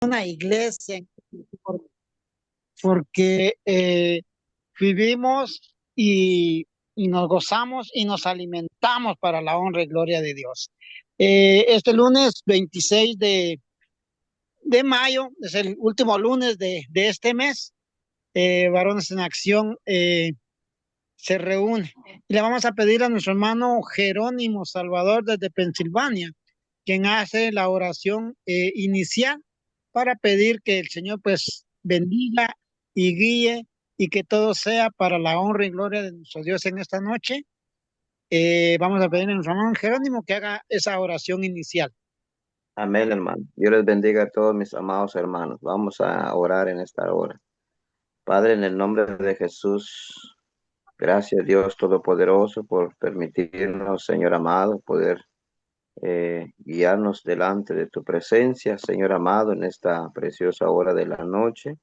una iglesia, porque vivimos y nos gozamos y nos alimentamos para la honra y gloria de Dios. Este lunes 26 de mayo es el último lunes de este mes. Varones en Acción se reúne y le vamos a pedir a nuestro hermano Jerónimo Salvador desde Pensilvania, quien hace la oración inicial para pedir que el Señor pues bendiga y guíe y que todo sea para la honra y gloria de nuestro Dios en esta noche. Vamos a pedir a nuestro hermano Jerónimo que haga esa oración inicial. Amén, hermano. Dios les bendiga a todos mis amados hermanos. Vamos a orar en esta hora. Padre, en el nombre de Jesús, gracias Dios Todopoderoso por permitirnos, Señor amado, poder guiarnos delante de tu presencia, Señor amado, en esta preciosa hora de la noche,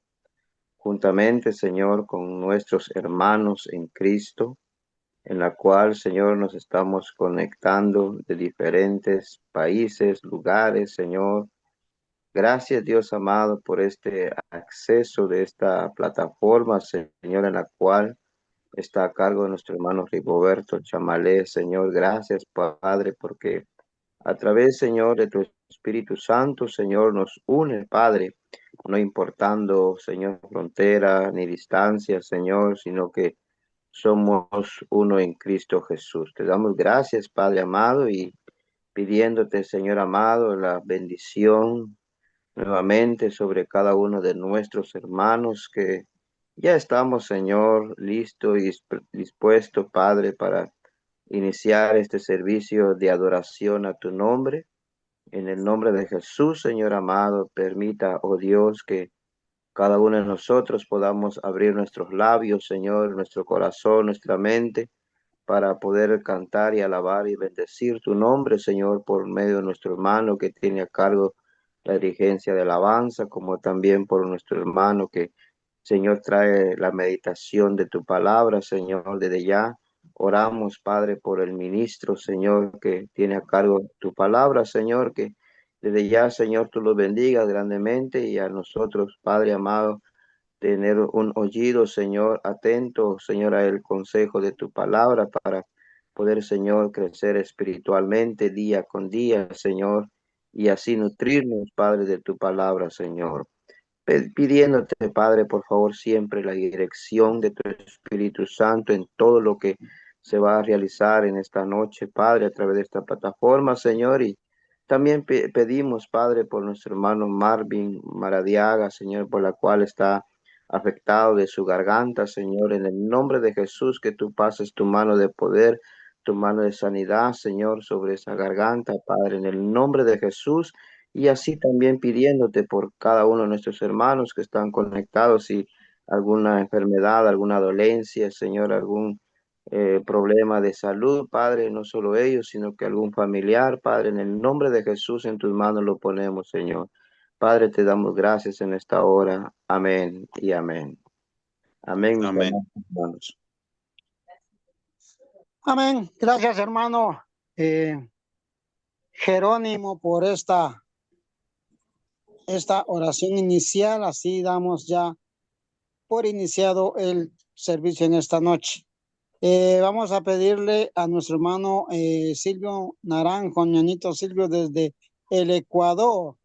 juntamente, Señor, con nuestros hermanos en Cristo, en la cual, Señor, nos estamos conectando de diferentes países, lugares, Señor. Gracias, Dios amado, por este acceso de esta plataforma, Señor, en la cual está a cargo de nuestro hermano Rigoberto Chamalé. Señor, gracias, Padre, porque a través, Señor, de tu Espíritu Santo, Señor, nos une, Padre, no importando, Señor, frontera ni distancia, Señor, sino que somos uno en Cristo Jesús. Te damos gracias, Padre amado, y pidiéndote, Señor amado, la bendición nuevamente sobre cada uno de nuestros hermanos que ya estamos, Señor, listo y dispuesto, Padre, para iniciar este servicio de adoración a tu nombre. En el nombre de Jesús, Señor amado, permita, oh Dios, que cada uno de nosotros podamos abrir nuestros labios, Señor, nuestro corazón, nuestra mente, para poder cantar y alabar y bendecir tu nombre, Señor, por medio de nuestro hermano que tiene a cargo la dirigencia de alabanza, como también por nuestro hermano que, Señor, trae la meditación de tu palabra, Señor, desde ya. Oramos, Padre, por el ministro, Señor, que tiene a cargo tu palabra, Señor, que desde ya, Señor, tú lo bendigas grandemente y a nosotros, Padre amado, tener un oído, Señor, atento, Señor, a el consejo de tu palabra para poder, Señor, crecer espiritualmente día con día, Señor, y así nutrirnos, Padre, de tu palabra, Señor. Pidiéndote, Padre, por favor, siempre la dirección de tu Espíritu Santo en todo lo que se va a realizar en esta noche, Padre, a través de esta plataforma, Señor, y también pedimos, Padre, por nuestro hermano Marvin Maradiaga, Señor, por la cual está afectado de su garganta, Señor, en el nombre de Jesús, que tú pases tu mano de poder, tu mano de sanidad, Señor, sobre esa garganta, Padre, en el nombre de Jesús, y así también pidiéndote por cada uno de nuestros hermanos que están conectados y alguna enfermedad, alguna dolencia, Señor, algún problema de salud, Padre, no solo ellos, sino que algún familiar, Padre, en el nombre de Jesús en tus manos lo ponemos, Señor. Padre, te damos gracias en esta hora. Amén y amén. Amén, mis Amén. hermanos. Amén. Gracias, hermano Jerónimo, por esta oración inicial. Así damos ya por iniciado el servicio en esta noche. Vamos a pedirle a nuestro hermano Silvio Naranjo, ñañito Silvio, desde el Ecuador.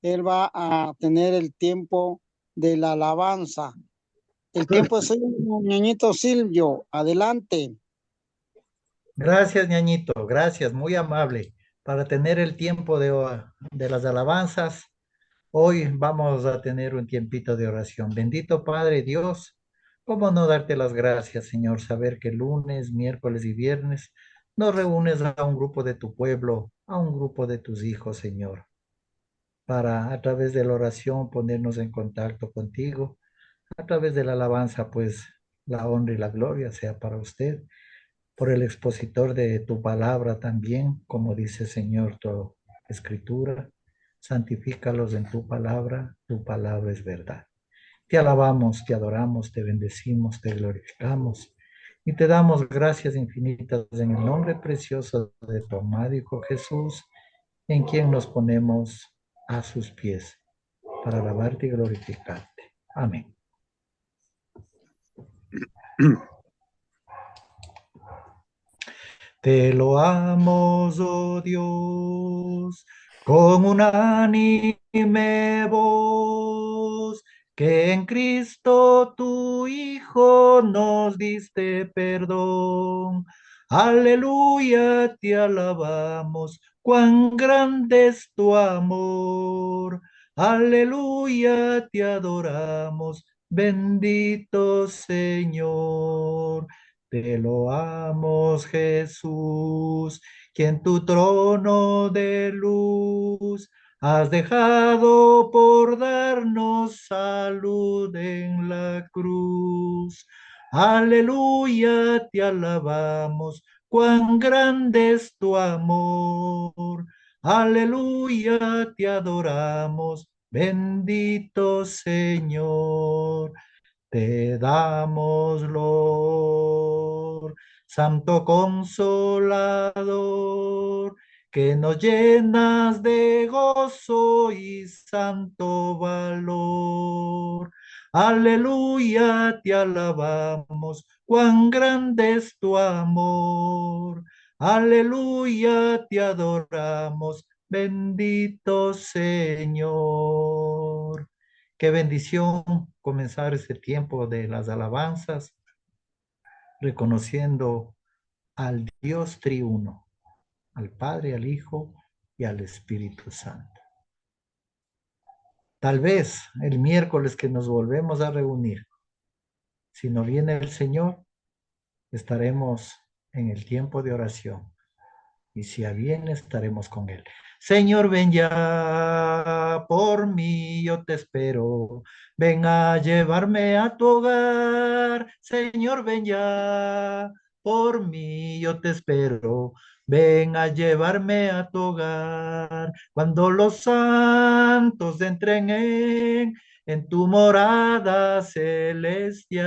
Él va a tener el tiempo de la alabanza. El tiempo es suyo, ñañito Silvio. Adelante. Gracias, ñañito, gracias, muy amable. Para tener el tiempo de las alabanzas, hoy vamos a tener un tiempito de oración. Bendito Padre Dios, ¿cómo no darte las gracias, Señor? Saber que lunes, miércoles y viernes nos reúnes a un grupo de tu pueblo, a un grupo de tus hijos, Señor, para a través de la oración ponernos en contacto contigo, a través de la alabanza, pues la honra y la gloria sea para usted por el expositor de tu palabra también, como dice Señor tu escritura, santifícalos en tu palabra es verdad. Te alabamos, te adoramos, te bendecimos, te glorificamos y te damos gracias infinitas en el nombre precioso de tu amado Hijo Jesús, en quien nos ponemos a sus pies. para alabarte y glorificarte. Amén. Te loamos, oh Dios, con unánime voz, que en Cristo tu Hijo nos diste perdón. Aleluya, te alabamos, cuán grande es tu amor. Aleluya, te adoramos, bendito Señor. Te loamos, Jesús, quien tu trono de luz has dejado por darnos salud en la cruz. Aleluya, te alabamos, cuán grande es tu amor. Aleluya, te adoramos, bendito Señor. Te damos, Lord, Santo Consolador, que nos llenas de gozo y santo valor. Aleluya, te alabamos, cuán grande es tu amor. Aleluya, te adoramos, bendito Señor. Qué bendición comenzar este tiempo de las alabanzas, reconociendo al Dios triuno, al Padre, al Hijo y al Espíritu Santo. Tal vez el miércoles que nos volvemos a reunir, si no viene el Señor, estaremos en el tiempo de oración. Y si viene, estaremos con Él. Señor, ven ya por mí, yo te espero. Ven a llevarme a tu hogar. Señor, ven ya por mí, yo te espero. Ven a llevarme a tu hogar. Cuando los santos entren en tu morada celestial.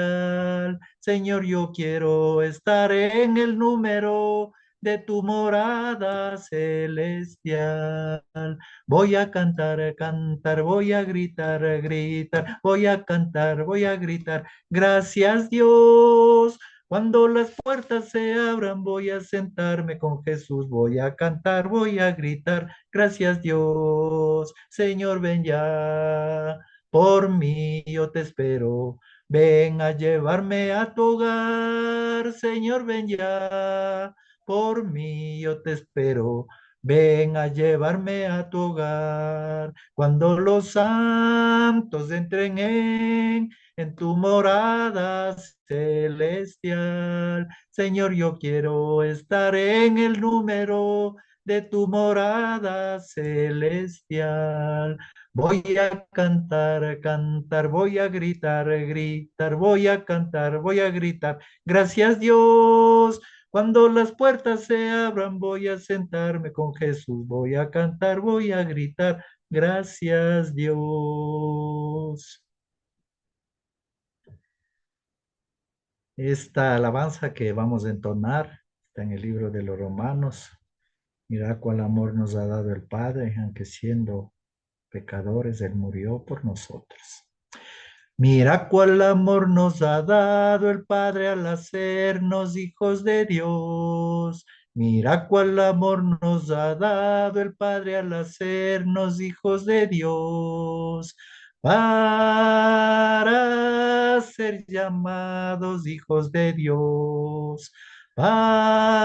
Señor, yo quiero estar en el número de tu morada celestial. Voy a cantar, cantar, voy a gritar, gritar, voy a cantar, voy a gritar. Gracias Dios. Cuando las puertas se abran, voy a sentarme con Jesús, voy a cantar, voy a gritar. Gracias Dios. Señor, ven ya. Por mí yo te espero. Ven a llevarme a tu hogar, Señor, ven ya. Por mí yo te espero. Ven a llevarme a tu hogar. Cuando los santos entren en tu morada celestial. Señor, yo quiero estar en el número de tu morada celestial. Voy a cantar, cantar, voy a gritar, gritar, voy a cantar, voy a gritar. Gracias Dios. Cuando las puertas se abran, voy a sentarme con Jesús, voy a cantar, voy a gritar. Gracias Dios. Esta alabanza que vamos a entonar está en el libro de los Romanos. Mira cuál amor nos ha dado el Padre, aunque siendo pecadores, Él murió por nosotros. Mira cuál amor nos ha dado el Padre al hacernos hijos de Dios. Mira cuál amor nos ha dado el Padre al hacernos hijos de Dios. Para ser llamados hijos de Dios. Para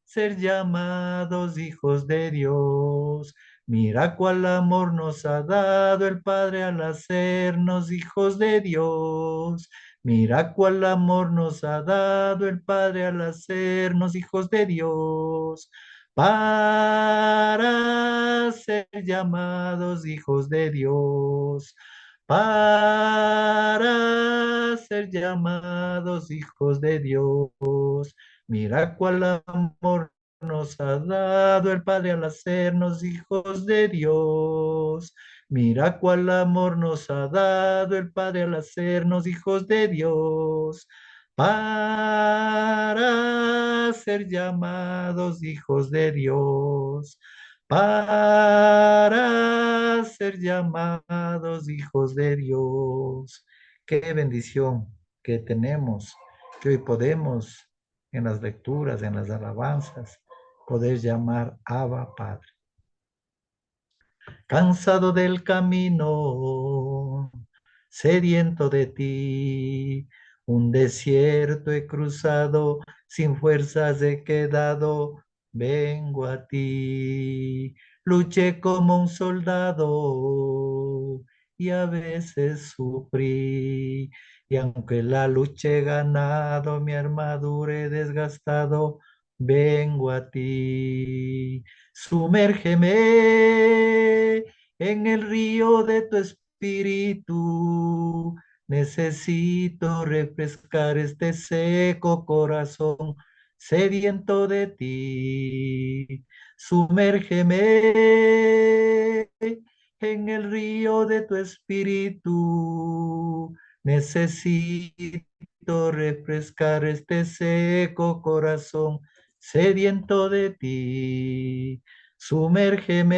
ser llamados hijos de Dios. Mira cuál amor nos ha dado el Padre al hacernos hijos de Dios. Mira cuál amor nos ha dado el Padre al hacernos hijos de Dios. Para ser llamados hijos de Dios. Para ser llamados hijos de Dios. Mira cuál amor nos ha dado el Padre al hacernos hijos de Dios. Mira cuál amor nos ha dado el Padre al hacernos hijos de Dios. Para ser llamados hijos de Dios. para ser llamados hijos de Dios. Qué bendición que tenemos, que hoy podemos en las lecturas, en las alabanzas, poder llamar Abba Padre. Cansado del camino, sediento de ti, un desierto he cruzado, sin fuerzas he quedado, vengo a ti. Luché como un soldado y a veces sufrí, y aunque la lucha he ganado, mi armadura he desgastado, vengo a ti. Sumérgeme en el río de tu espíritu. Necesito refrescar este seco corazón sediento de ti. Sumérgeme en el río de tu espíritu. Necesito refrescar este seco corazón sediento de ti. Sumérgeme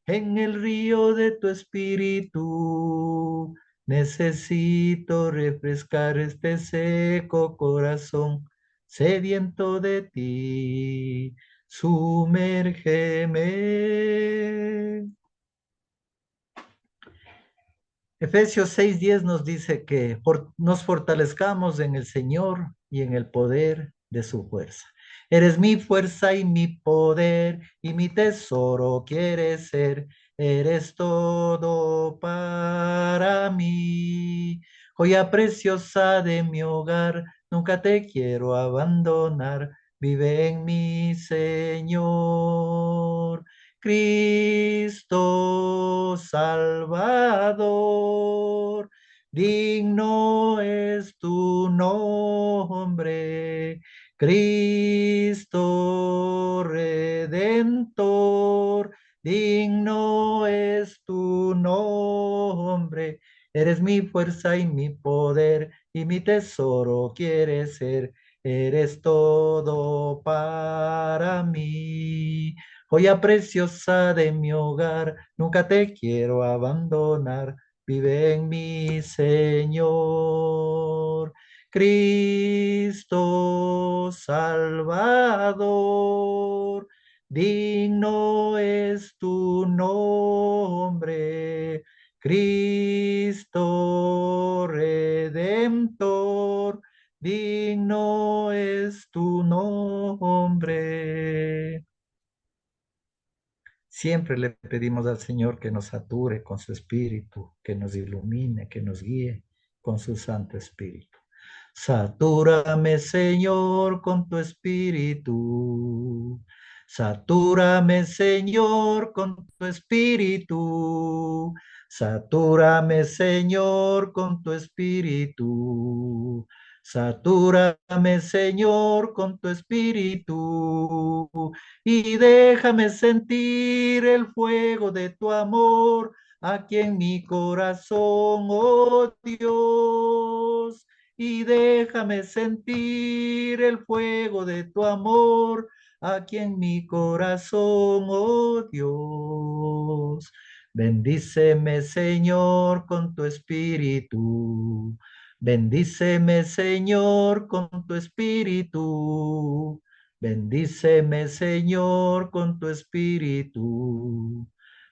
en el río de tu espíritu. Necesito refrescar este seco corazón sediento de ti. Sumérgeme. Efesios 6:10 nos dice que nos fortalezcamos en el Señor y en el poder de su fuerza. Eres mi fuerza y mi poder y mi tesoro quieres ser. Eres todo para mí. Joya preciosa de mi hogar, nunca te quiero abandonar. Vive en mi Señor. Cristo Salvador, digno es tu nombre. Cristo Redentor, digno es tu nombre. Eres mi fuerza y mi poder y mi tesoro quieres ser. Eres todo para mí. Joya preciosa de mi hogar, nunca te quiero abandonar. Vive en mi Señor. Cristo Salvador, digno es tu nombre. Cristo Redentor, digno es tu nombre. Siempre le pedimos al Señor que nos sature con su espíritu, que nos ilumine, que nos guíe con su Santo Espíritu. Satúrame, Señor, con tu espíritu. Satúrame, Señor, con tu espíritu. Satúrame, Señor, con tu espíritu. Satúrame, Señor, con tu espíritu y déjame sentir el fuego de tu amor aquí en mi corazón, oh Dios. Y déjame sentir el fuego de tu amor aquí en mi corazón, oh Dios. Bendíceme, Señor, con tu espíritu. Bendíceme, Señor, con tu espíritu. Bendíceme, Señor, con tu espíritu.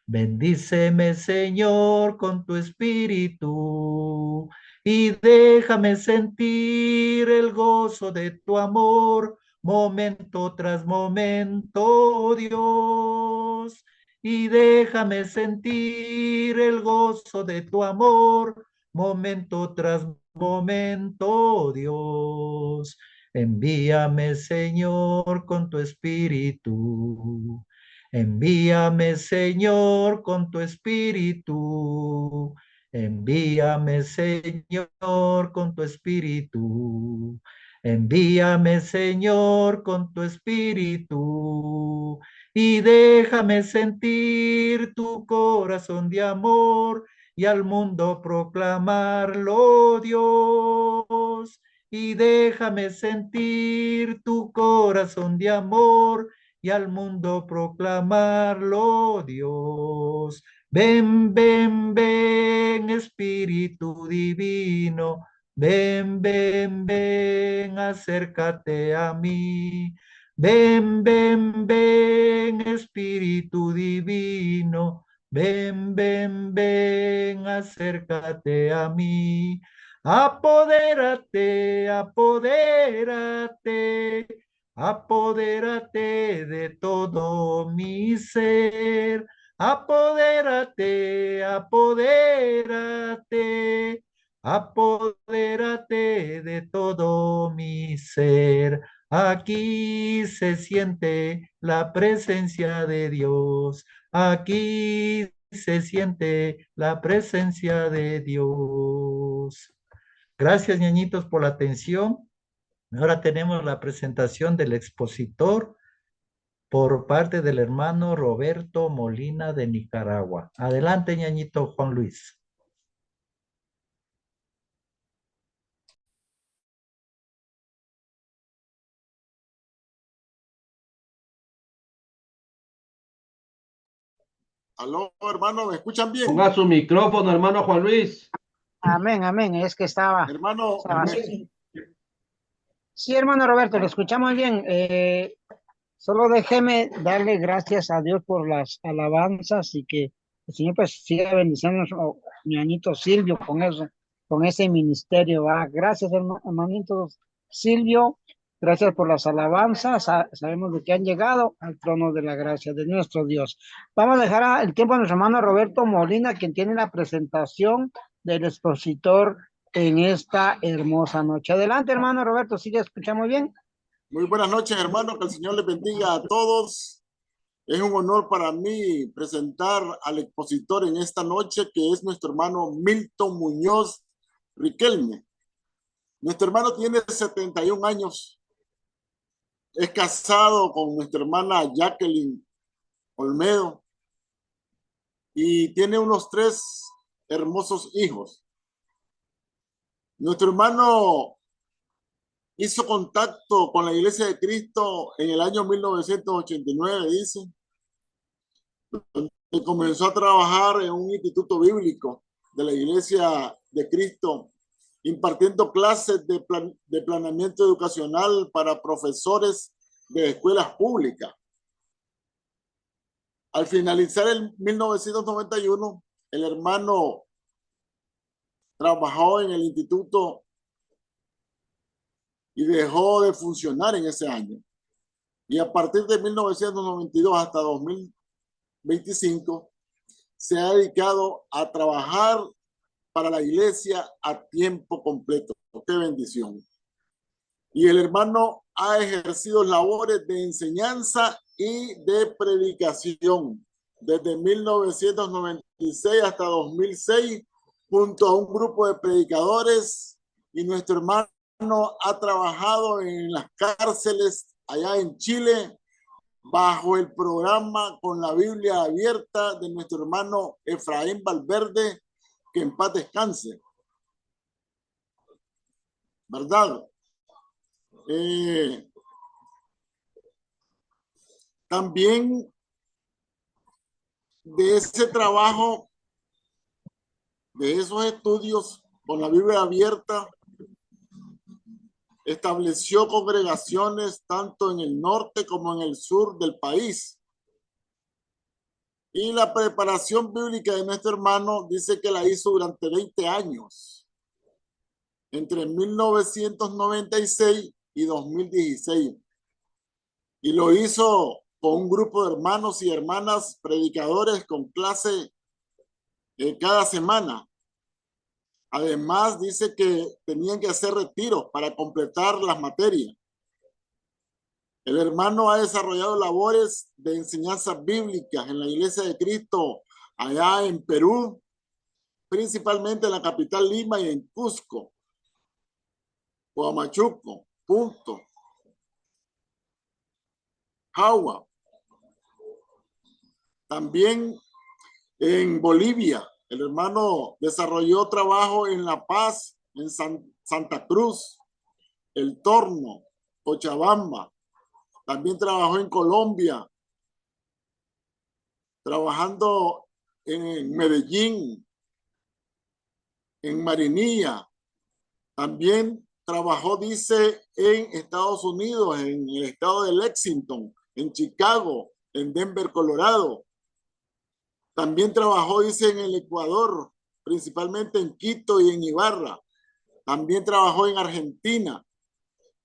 Bendíceme, Señor, con tu espíritu. Y déjame sentir el gozo de tu amor, momento tras momento, oh Dios. Y déjame sentir el gozo de tu amor, momento tras momento, oh Dios. Envíame, Señor, con tu espíritu. Envíame, Señor, con tu espíritu. Envíame, Señor, con tu espíritu. Envíame, Señor, con tu espíritu. Y déjame sentir tu corazón de amor y al mundo proclamarlo, Dios y déjame sentir tu corazón de amor y al mundo proclamarlo, Dios. Ven, ven, ven, Espíritu Divino, ven, ven, ven, acércate a mí. Ven, ven, ven, Espíritu Divino, ven, ven, ven, acércate a mí. Apodérate, apodérate, apodérate de todo mi ser. Apodérate, apodérate, apodérate de todo mi ser. Aquí se siente la presencia de Dios. Aquí se siente la presencia de Dios. Gracias, ñañitos, por la atención. Ahora tenemos la presentación del expositor por parte del hermano Roberto Molina de Nicaragua. Adelante, ñañito Juan Luis. Aló, hermano, ¿me escuchan bien? Ponga su micrófono, hermano Juan Luis. Amén, amén. Es que Hermano, sí. Sí, hermano Roberto, lo escuchamos bien. Solo déjeme darle gracias a Dios por las alabanzas y que el Señor pues siga bendiciendo a nuestro ñañito Silvio con eso, con ese ministerio. Gracias, hermanito Silvio. Gracias por las alabanzas. Sabemos de que han llegado al trono de la gracia de nuestro Dios. Vamos a dejar el tiempo a nuestro hermano Roberto Molina, quien tiene la presentación del expositor en esta hermosa noche. Adelante, hermano Roberto, ¿sí le escuchamos bien? muy buenas noches, hermano, que el Señor les bendiga a todos. Es un honor para mí presentar al expositor en esta noche, que es nuestro hermano Milton Muñoz Riquelme. Nuestro hermano tiene 71 años. Es casado con nuestra hermana Jacqueline Olmedo y tiene unos 3 hermosos hijos. Nuestro hermano hizo contacto con la Iglesia de Cristo en el año 1989, dice, y comenzó a trabajar en un instituto bíblico de la Iglesia de Cristo, impartiendo clases de planeamiento educacional para profesores de escuelas públicas. Al finalizar el 1991, el hermano trabajó en el instituto y dejó de funcionar en ese año. Y a partir de 1992 hasta 2025 se ha dedicado a trabajar para la iglesia a tiempo completo. ¡Qué bendición! Y el hermano ha ejercido labores de enseñanza y de predicación desde 1996 hasta 2006 junto a un grupo de predicadores, y nuestro hermano ha trabajado en las cárceles allá en Chile bajo el programa Con la Biblia Abierta de nuestro hermano Efraín Valverde, que en paz descanse, ¿verdad? También de ese trabajo, de esos estudios con la Biblia Abierta, estableció congregaciones tanto en el norte como en el sur del país. Y la preparación bíblica de nuestro hermano dice que la hizo durante 20 años, entre 1996 y 2016. Y lo hizo con un grupo de hermanos y hermanas predicadores con clase cada semana. Además, dice que tenían que hacer retiros para completar las materias. El hermano ha desarrollado labores de enseñanza bíblicas en la Iglesia de Cristo allá en Perú, principalmente en la capital Lima y en Cusco, Huamachuco, Punto, Jagua. También en Bolivia, el hermano desarrolló trabajo en La Paz, en Santa Cruz, El Torno, Cochabamba, También trabajó en Colombia, trabajando en Medellín, en Marinilla. También trabajó, dice, en Estados Unidos, en el estado de Lexington, en Chicago, en Denver, Colorado. También trabajó, dice, en el Ecuador, principalmente en Quito y en Ibarra. También trabajó en Argentina,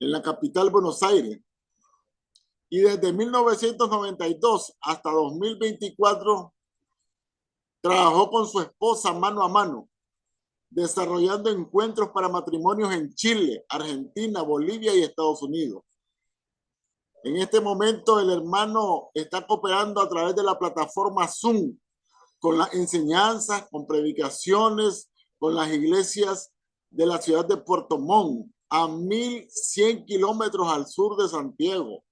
en la capital Buenos Aires. Y desde 1992 hasta 2024 trabajó con su esposa mano a mano, desarrollando encuentros para matrimonios en Chile, Argentina, Bolivia y Estados Unidos. En este momento el hermano está cooperando a través de la plataforma Zoom con las enseñanzas, con predicaciones, con las iglesias de la ciudad de Puerto Montt, a 1.100 kilómetros al sur de Santiago,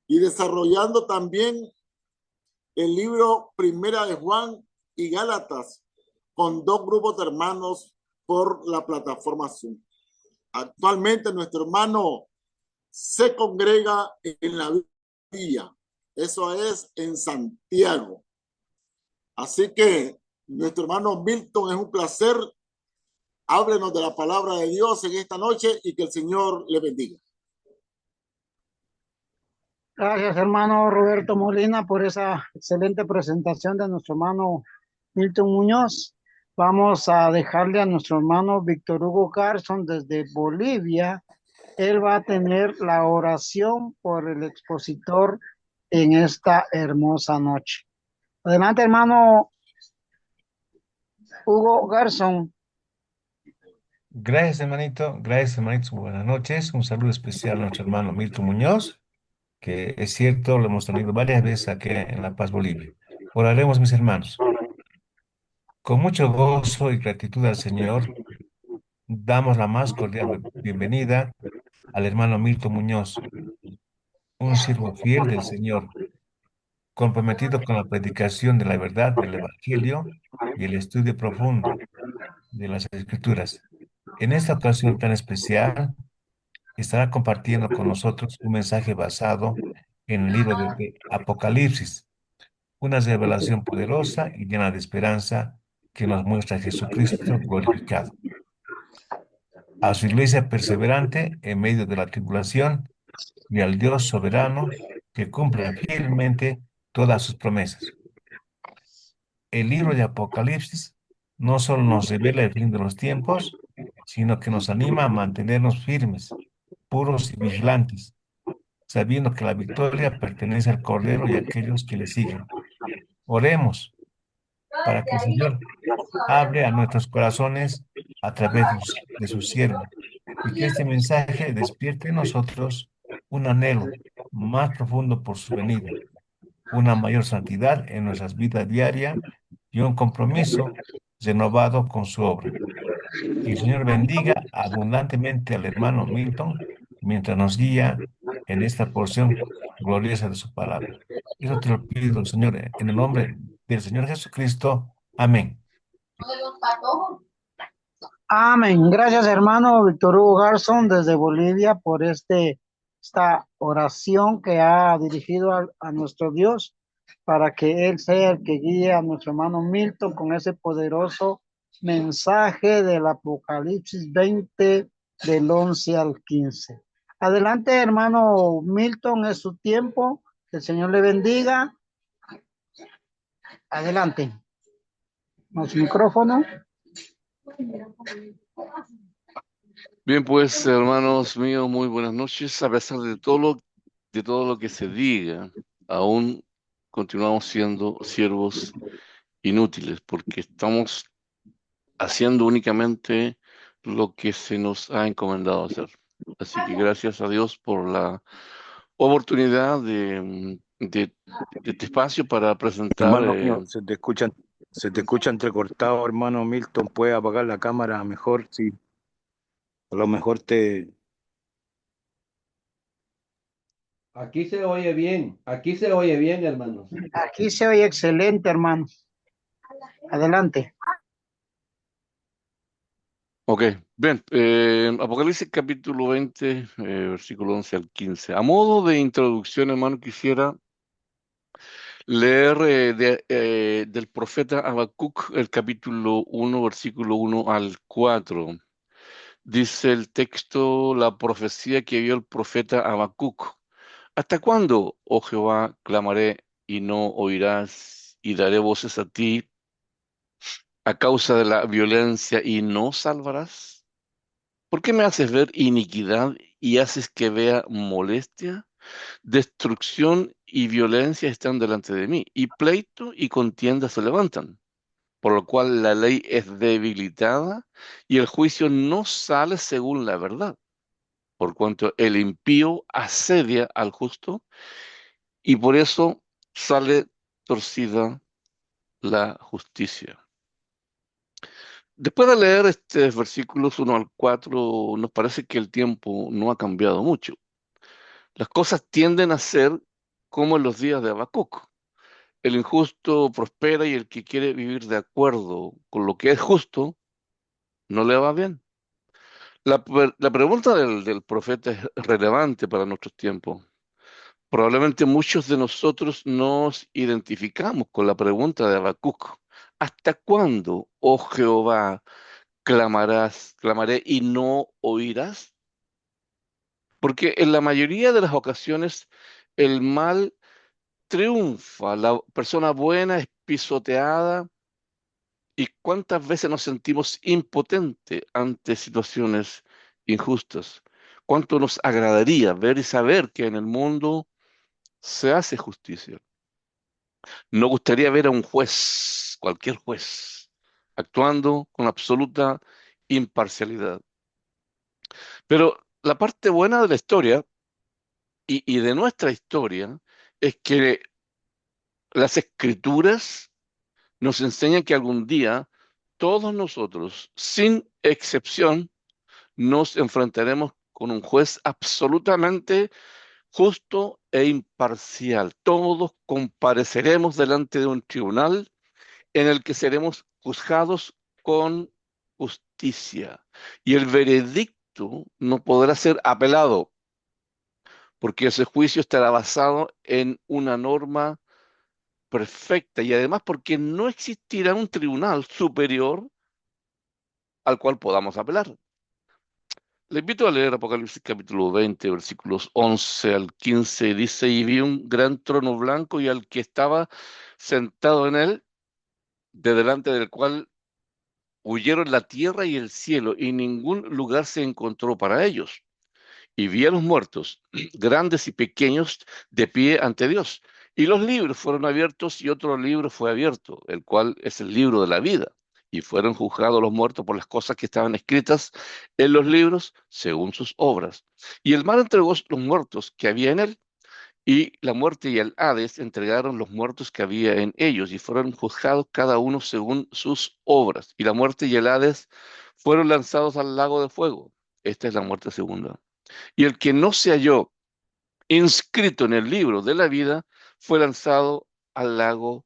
y desarrollando también el libro Primera de Juan y Gálatas con 2 grupos de hermanos por la plataforma Zoom. Actualmente nuestro hermano se congrega en la villa, eso es en Santiago. Así que nuestro hermano Milton, es un placer. Háblenos de la palabra de Dios en esta noche y que el Señor le bendiga. Gracias, hermano Roberto Molina, por esa excelente presentación de nuestro hermano Milton Muñoz. Vamos a dejarle a nuestro hermano Víctor Hugo Carson desde Bolivia. Él va a tener la oración por el expositor en esta hermosa noche. Adelante, hermano Hugo Garson. Gracias, hermanito. Gracias, hermanito. Buenas noches. Un saludo especial a nuestro hermano Milton Muñoz, que es cierto, lo hemos tenido varias veces aquí en La Paz, Bolivia. Oraremos, mis hermanos. Con mucho gozo y gratitud al Señor, damos la más cordial bienvenida al hermano Milton Muñoz, un siervo fiel del Señor, comprometido con la predicación de la verdad del Evangelio y el estudio profundo de las Escrituras. En esta ocasión tan especial, estará compartiendo con nosotros un mensaje basado en el libro de Apocalipsis, una revelación poderosa y llena de esperanza que nos muestra a Jesucristo glorificado, a su iglesia perseverante en medio de la tribulación y al Dios soberano que cumple fielmente todas sus promesas. El libro de Apocalipsis no solo nos revela el fin de los tiempos, sino que nos anima a mantenernos firmes, puros y vigilantes, sabiendo que la victoria pertenece al Cordero y a aquellos que le siguen. Oremos para que el Señor hable a nuestros corazones a través de su siervo y que este mensaje despierte en nosotros un anhelo más profundo por su venida, una mayor santidad en nuestras vidas diarias y un compromiso renovado con su obra. Que el Señor bendiga abundantemente al hermano Milton mientras nos guía en esta porción gloriosa de su palabra. Eso te lo pido, Señor, en el nombre del Señor Jesucristo. Amén. Amén. Gracias, hermano Víctor Hugo Garson desde Bolivia por esta oración que ha dirigido a nuestro Dios para que Él sea el que guíe a nuestro hermano Milton con ese poderoso mensaje del Apocalipsis 20 del 11 al 15. Adelante, hermano Milton, es su tiempo. Que el Señor le bendiga. Adelante. Con su micrófono. Bien, pues, hermanos míos, muy buenas noches. A pesar de todo lo que se diga, aún continuamos siendo siervos inútiles, porque estamos haciendo únicamente lo que se nos ha encomendado hacer. Así que gracias a Dios por la oportunidad de este espacio para presentar. Hermano mío, se te escucha entrecortado, hermano Milton. ¿Puede apagar la cámara mejor? Sí. A lo mejor Aquí se oye bien, hermanos. Aquí se oye excelente, hermano. Adelante. Ok, bien. Apocalipsis capítulo 20, versículo 11 al 15. A modo de introducción, hermano, quisiera leer del profeta Habacuc el capítulo 1, versículo 1 al 4. Dice el texto, la profecía que vio el profeta Habacuc. ¿Hasta cuándo, oh Jehová, clamaré y no oirás, y daré voces a ti a causa de la violencia y no salvarás? ¿Por qué me haces ver iniquidad y haces que vea molestia? Destrucción y violencia están delante de mí, y pleito y contienda se levantan, por lo cual la ley es debilitada y el juicio no sale según la verdad, por cuanto el impío asedia al justo y por eso sale torcida la justicia. Después de leer estos versículos 1 al 4, nos parece que el tiempo no ha cambiado mucho. Las cosas tienden a ser como en los días de Habacuc. El injusto prospera y el que quiere vivir de acuerdo con lo que es justo no le va bien. La pregunta del profeta es relevante para nuestros tiempos. Probablemente muchos de nosotros nos identificamos con la pregunta de Habacuc. ¿Hasta cuándo, oh Jehová, clamaré y no oirás? Porque en la mayoría de las ocasiones el mal triunfa, la persona buena es pisoteada y cuántas veces nos sentimos impotentes ante situaciones injustas. ¿Cuánto nos agradaría ver y saber que en el mundo se hace justicia? Nos gustaría ver a un juez, cualquier juez, actuando con absoluta imparcialidad. Pero la parte buena de la historia y de nuestra historia es que las escrituras nos enseñan que algún día todos nosotros, sin excepción, nos enfrentaremos con un juez absolutamente justo e imparcial. Todos compareceremos delante de un tribunal en el que seremos juzgados con justicia. Y el veredicto no podrá ser apelado, porque ese juicio estará basado en una norma perfecta y además porque no existirá un tribunal superior al cual podamos apelar. Le invito a leer Apocalipsis capítulo 20, versículos 11 al 15. Dice, y vi un gran trono blanco y al que estaba sentado en él, de delante del cual huyeron la tierra y el cielo, y ningún lugar se encontró para ellos. Y vi a los muertos, grandes y pequeños, de pie ante Dios. Y los libros fueron abiertos y otro libro fue abierto, el cual es el libro de la vida. Y fueron juzgados los muertos por las cosas que estaban escritas en los libros según sus obras. Y el mar entregó los muertos que había en él, y la muerte y el Hades entregaron los muertos que había en ellos, y fueron juzgados cada uno según sus obras. Y la muerte y el Hades fueron lanzados al lago de fuego. Esta es la muerte segunda. Y el que no se halló inscrito en el libro de la vida fue lanzado al lago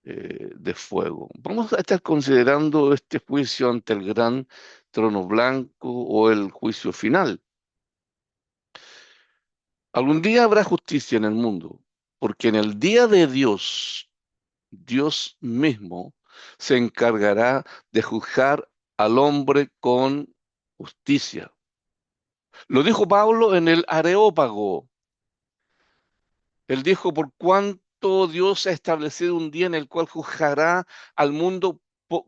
de fuego. Vamos a estar considerando este juicio ante el gran trono blanco o el juicio final. Algún día habrá justicia en el mundo, porque en el día de Dios, Dios mismo se encargará de juzgar al hombre con justicia. Lo dijo Pablo en el Areópago. Él dijo, por cuanto Dios ha establecido un día en el cual juzgará al mundo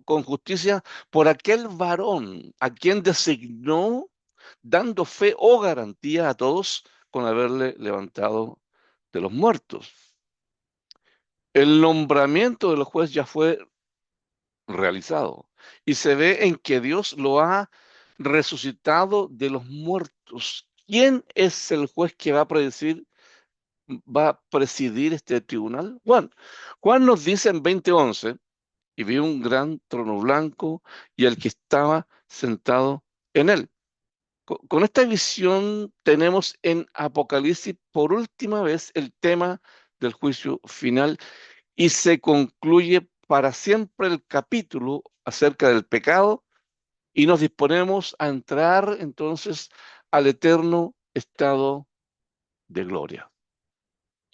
con justicia por aquel varón a quien designó, dando fe o garantía a todos con haberle levantado de los muertos. El nombramiento de los jueces ya fue realizado y se ve en que Dios lo ha resucitado de los muertos. ¿Quién es el juez que va a presidir este tribunal? Juan. Juan nos dice en 20:11, y vi un gran trono blanco y el que estaba sentado en él. Con esta visión tenemos en Apocalipsis por última vez el tema del juicio final y se concluye para siempre el capítulo acerca del pecado y nos disponemos a entrar entonces al eterno estado de gloria.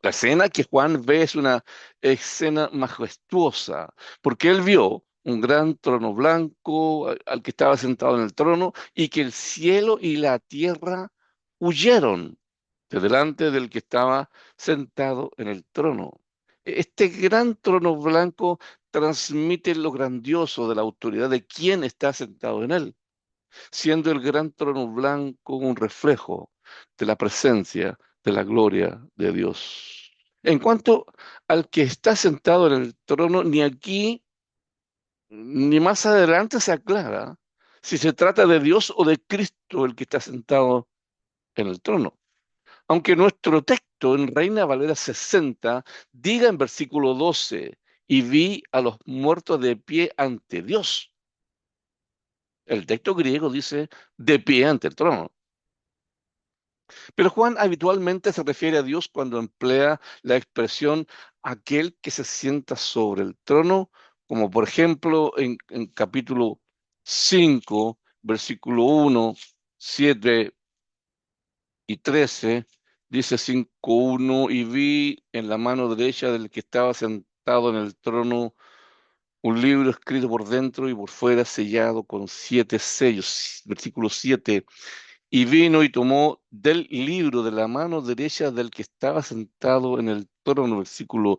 La escena que Juan ve es una escena majestuosa, porque él vio un gran trono blanco al que estaba sentado en el trono y que el cielo y la tierra huyeron de delante del que estaba sentado en el trono. Este gran trono blanco transmite lo grandioso de la autoridad de quien está sentado en él, siendo el gran trono blanco un reflejo de la presencia de la gloria de Dios. En cuanto al que está sentado en el trono, ni aquí ni más adelante se aclara si se trata de Dios o de Cristo el que está sentado en el trono. Aunque nuestro texto en Reina Valera 60 diga en versículo 12, y vi a los muertos de pie ante Dios. El texto griego dice de pie ante el trono. Pero Juan habitualmente se refiere a Dios cuando emplea la expresión aquel que se sienta sobre el trono, como por ejemplo en capítulo 5, versículo 1, 7 y 13, dice 5:1, y vi en la mano derecha del que estaba sentado en el trono un libro escrito por dentro y por fuera sellado con 7 sellos. Versículo 7. Y vino y tomó del libro de la mano derecha del que estaba sentado en el trono, versículo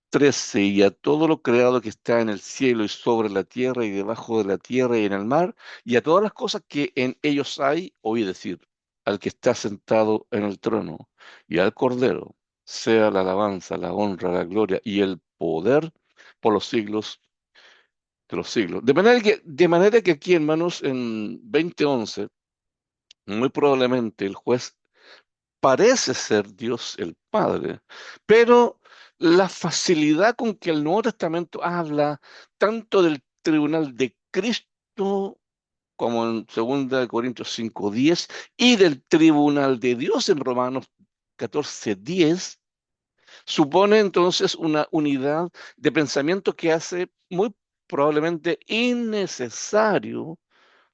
13, y a todo lo creado que está en el cielo y sobre la tierra y debajo de la tierra y en el mar, y a todas las cosas que en ellos hay, oí decir, al que está sentado en el trono, y al Cordero, sea la alabanza, la honra, la gloria y el poder por los siglos de los siglos. De manera que aquí, hermanos, en 20:11, muy probablemente el juez parece ser Dios el Padre, pero la facilidad con que el Nuevo Testamento habla tanto del tribunal de Cristo como en 2 Corintios 5:10 y del tribunal de Dios en Romanos 14:10, supone entonces una unidad de pensamiento que hace muy probablemente innecesario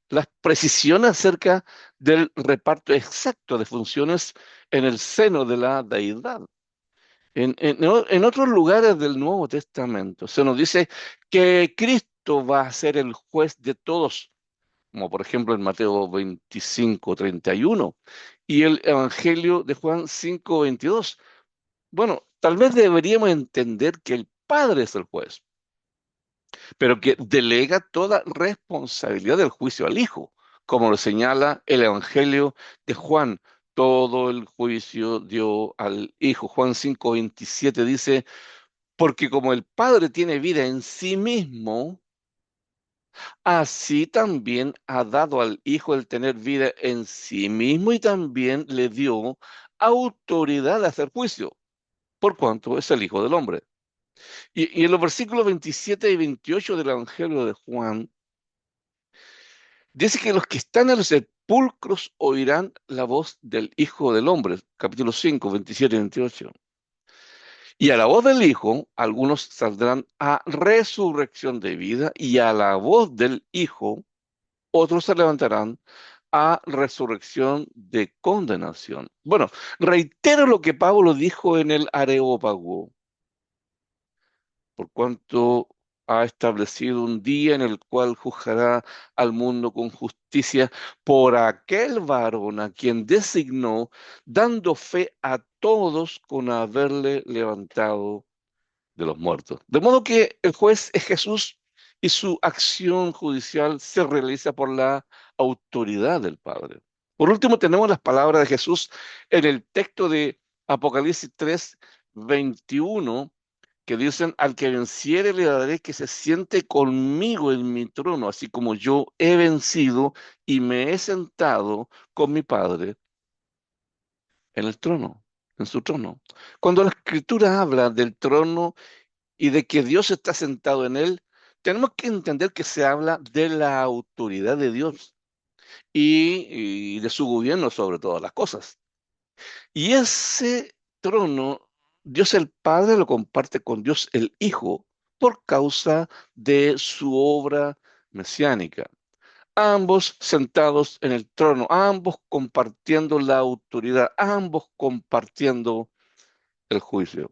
las precisiones acerca del reparto exacto de funciones en el seno de la deidad. En otros lugares del Nuevo Testamento se nos dice que Cristo va a ser el juez de todos, como por ejemplo en Mateo 25:31 y el Evangelio de Juan 5:22. Bueno, tal vez deberíamos entender que el Padre es el juez, pero que delega toda responsabilidad del juicio al Hijo, como lo señala el Evangelio de Juan. Todo el juicio dio al Hijo. Juan 5:27 dice, porque como el Padre tiene vida en sí mismo, así también ha dado al Hijo el tener vida en sí mismo y también le dio autoridad de hacer juicio, por cuanto es el Hijo del Hombre. Y en los versículos 27 y 28 del Evangelio de Juan, dice que los que están en los sepulcros oirán la voz del Hijo del Hombre, capítulo 5, 27 y 28. Y a la voz del Hijo, algunos saldrán a resurrección de vida, y a la voz del Hijo, otros se levantarán a resurrección de condenación. Bueno, reitero lo que Pablo dijo en el Areópago, por cuanto ha establecido un día en el cual juzgará al mundo con justicia por aquel varón a quien designó, dando fe a todos con haberle levantado de los muertos. De modo que el juez es Jesús y su acción judicial se realiza por la autoridad del Padre. Por último, tenemos las palabras de Jesús en el texto de Apocalipsis 3:21, que dicen, al que venciere le daré que se siente conmigo en mi trono, así como yo he vencido y me he sentado con mi Padre en el trono, en su trono. Cuando la Escritura habla del trono y de que Dios está sentado en él, tenemos que entender que se habla de la autoridad de Dios y de su gobierno sobre todas las cosas. Y ese trono, Dios el Padre lo comparte con Dios el Hijo por causa de su obra mesiánica. ambos sentados en el trono, ambos compartiendo la autoridad, ambos compartiendo el juicio.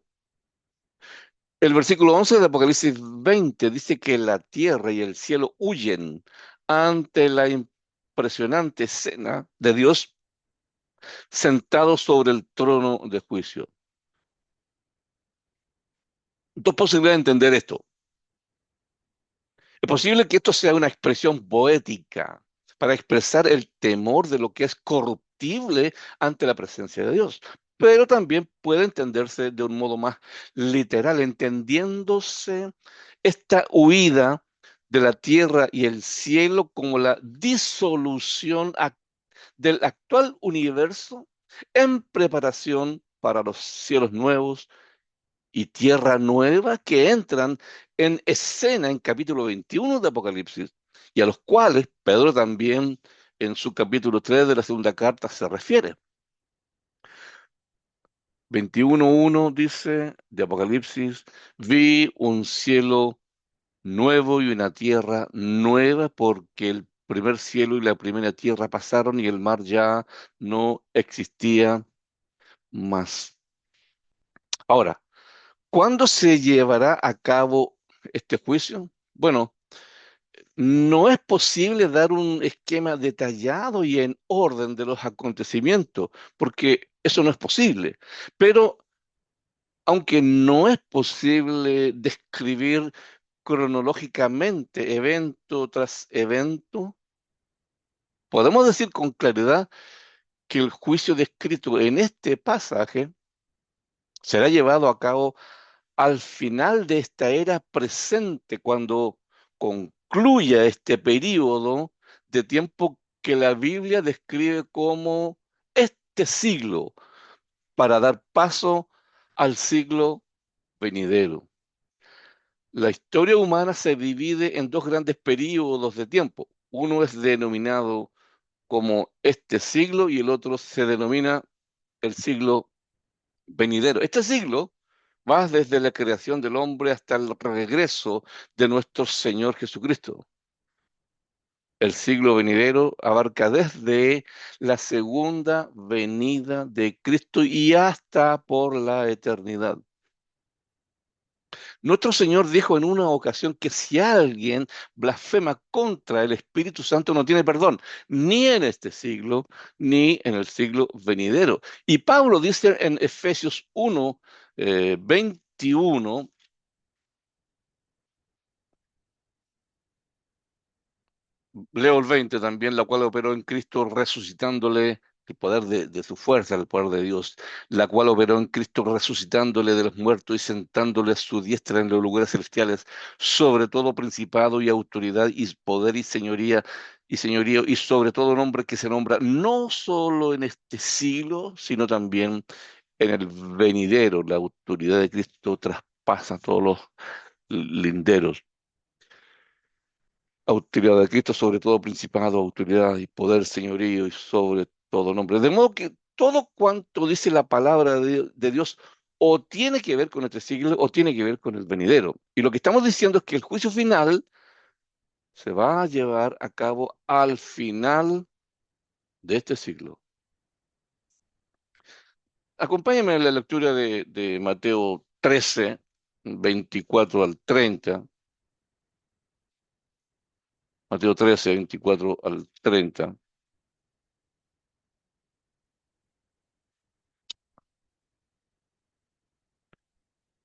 El versículo 11 de Apocalipsis 20 dice que la tierra y el cielo huyen ante la impresionante escena de Dios sentado sobre el trono de juicio. Dos posibilidades de entender esto. Es posible que esto sea una expresión poética para expresar el temor de lo que es corruptible ante la presencia de Dios, pero también puede entenderse de un modo más literal, entendiéndose esta huida de la tierra y el cielo como la disolución del actual universo en preparación para los cielos nuevos y tierra nueva que entran en escena en capítulo 21 de Apocalipsis, y a los cuales Pedro también en su capítulo 3 de la segunda carta se refiere. 21:1 dice de Apocalipsis: vi un cielo nuevo y una tierra nueva, porque el primer cielo y la primera tierra pasaron y el mar ya no existía más. Ahora, ¿cuándo se llevará a cabo este juicio? Bueno, no es posible dar un esquema detallado y en orden de los acontecimientos, porque eso no es posible. Pero aunque no es posible describir cronológicamente evento tras evento, podemos decir con claridad que el juicio descrito en este pasaje será llevado a cabo al final de esta era presente, cuando concluya este periodo de tiempo que la Biblia describe como este siglo, para dar paso al siglo venidero. La historia humana se divide en dos grandes periodos de tiempo. Uno es denominado como este siglo y el otro se denomina el siglo venidero. Este siglo va desde la creación del hombre hasta el regreso de nuestro Señor Jesucristo. El siglo venidero abarca desde la segunda venida de Cristo y hasta por la eternidad. Nuestro Señor dijo en una ocasión que si alguien blasfema contra el Espíritu Santo no tiene perdón, ni en este siglo, ni en el siglo venidero. Y Pablo dice en Efesios 1, 21, leo el 20 también, la cual operó en Cristo resucitándole el poder de su fuerza, el poder de Dios, la cual operó en Cristo resucitándole de los muertos y sentándole a su diestra en los lugares celestiales, sobre todo principado y autoridad y poder y señorío, y sobre todo nombre que se nombra no solo en este siglo, sino también en el venidero. La autoridad de Cristo traspasa todos los linderos. Autoridad de Cristo sobre todo principado, autoridad y poder, señorío y sobre todo nombre. De modo que todo cuanto dice la palabra de Dios o tiene que ver con este siglo o tiene que ver con el venidero. Y lo que estamos diciendo es que el juicio final se va a llevar a cabo al final de este siglo. Acompáñenme en la lectura de Mateo 13, 24 al 30. Mateo 13, 24 al 30.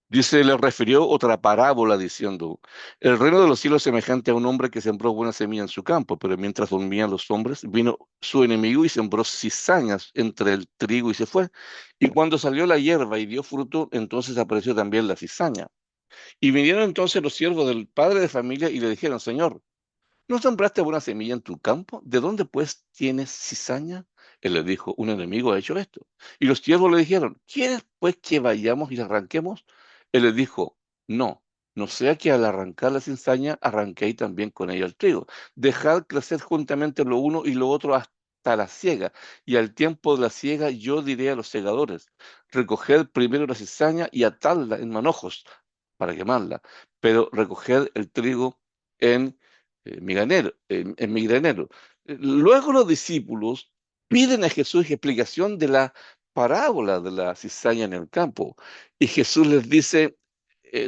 Dice, le refirió otra parábola diciendo: el reino de los cielos es semejante a un hombre que sembró buena semilla en su campo, pero mientras dormían los hombres, vino su enemigo y sembró cizañas entre el trigo y se fue. Y cuando salió la hierba y dio fruto, entonces apareció también la cizaña. Y vinieron entonces los siervos del padre de familia y le dijeron: Señor, ¿no sembraste buena semilla en tu campo? ¿De dónde pues tienes cizaña? Él le dijo: un enemigo ha hecho esto. Y los siervos le dijeron: ¿quieres pues que vayamos y la arranquemos? Él les dijo: no, no sea que al arrancar la cizaña arranquéis también con ella el trigo. Dejad crecer juntamente lo uno y lo otro hasta la siega. Y al tiempo de la siega yo diré a los segadores: recoged primero la cizaña y atadla en manojos para quemarla, pero recoged el trigo en mi granero. Luego los discípulos piden a Jesús explicación de la parábola de la cizaña en el campo. Y Jesús les dice,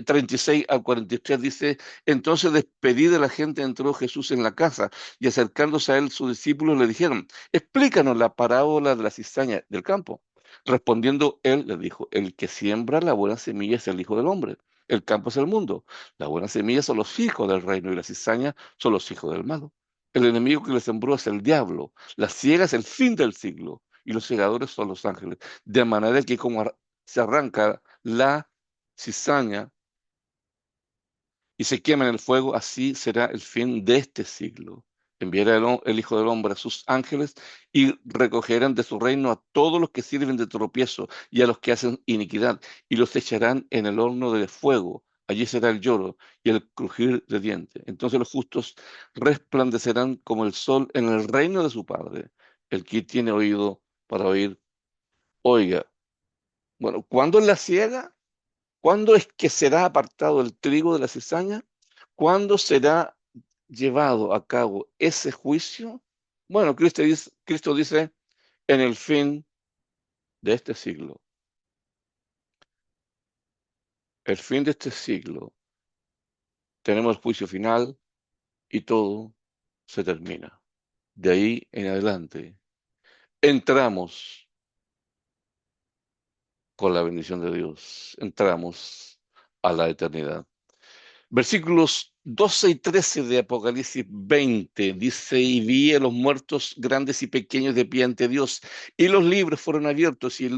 36 al 43 dice, entonces despedida de la gente entró Jesús en la casa y acercándose a él sus discípulos le dijeron, explícanos la parábola de la cizaña del campo. Respondiendo él les dijo, el que siembra la buena semilla es el Hijo del Hombre. El campo es el mundo. La buena semilla son los hijos del reino y la cizaña son los hijos del malo. El enemigo que le sembró es el diablo. La ciega es el fin del siglo y los segadores son los ángeles. De manera que como se arranca la cizaña y se quema en el fuego, así será el fin de este siglo. Enviará el Hijo del Hombre a sus ángeles y recogerán de su reino a todos los que sirven de tropiezo y a los que hacen iniquidad, y los echarán en el horno de fuego. Allí será el lloro y el crujir de dientes. Entonces los justos resplandecerán como el sol en el reino de su Padre. El que tiene oído para oír, oiga. Bueno, ¿cuándo es la siega? ¿Cuándo es que será apartado el trigo de la cizaña? ¿Cuándo será llevado a cabo ese juicio? Bueno, Cristo dice, en el fin de este siglo. El fin de este siglo. Tenemos el juicio final y todo se termina. De ahí en adelante entramos con la bendición de Dios. Entramos a la eternidad. Versículos 12 y 13 de Apocalipsis 20 dice, y vi a los muertos grandes y pequeños de pie ante Dios, y los libros fueron abiertos, y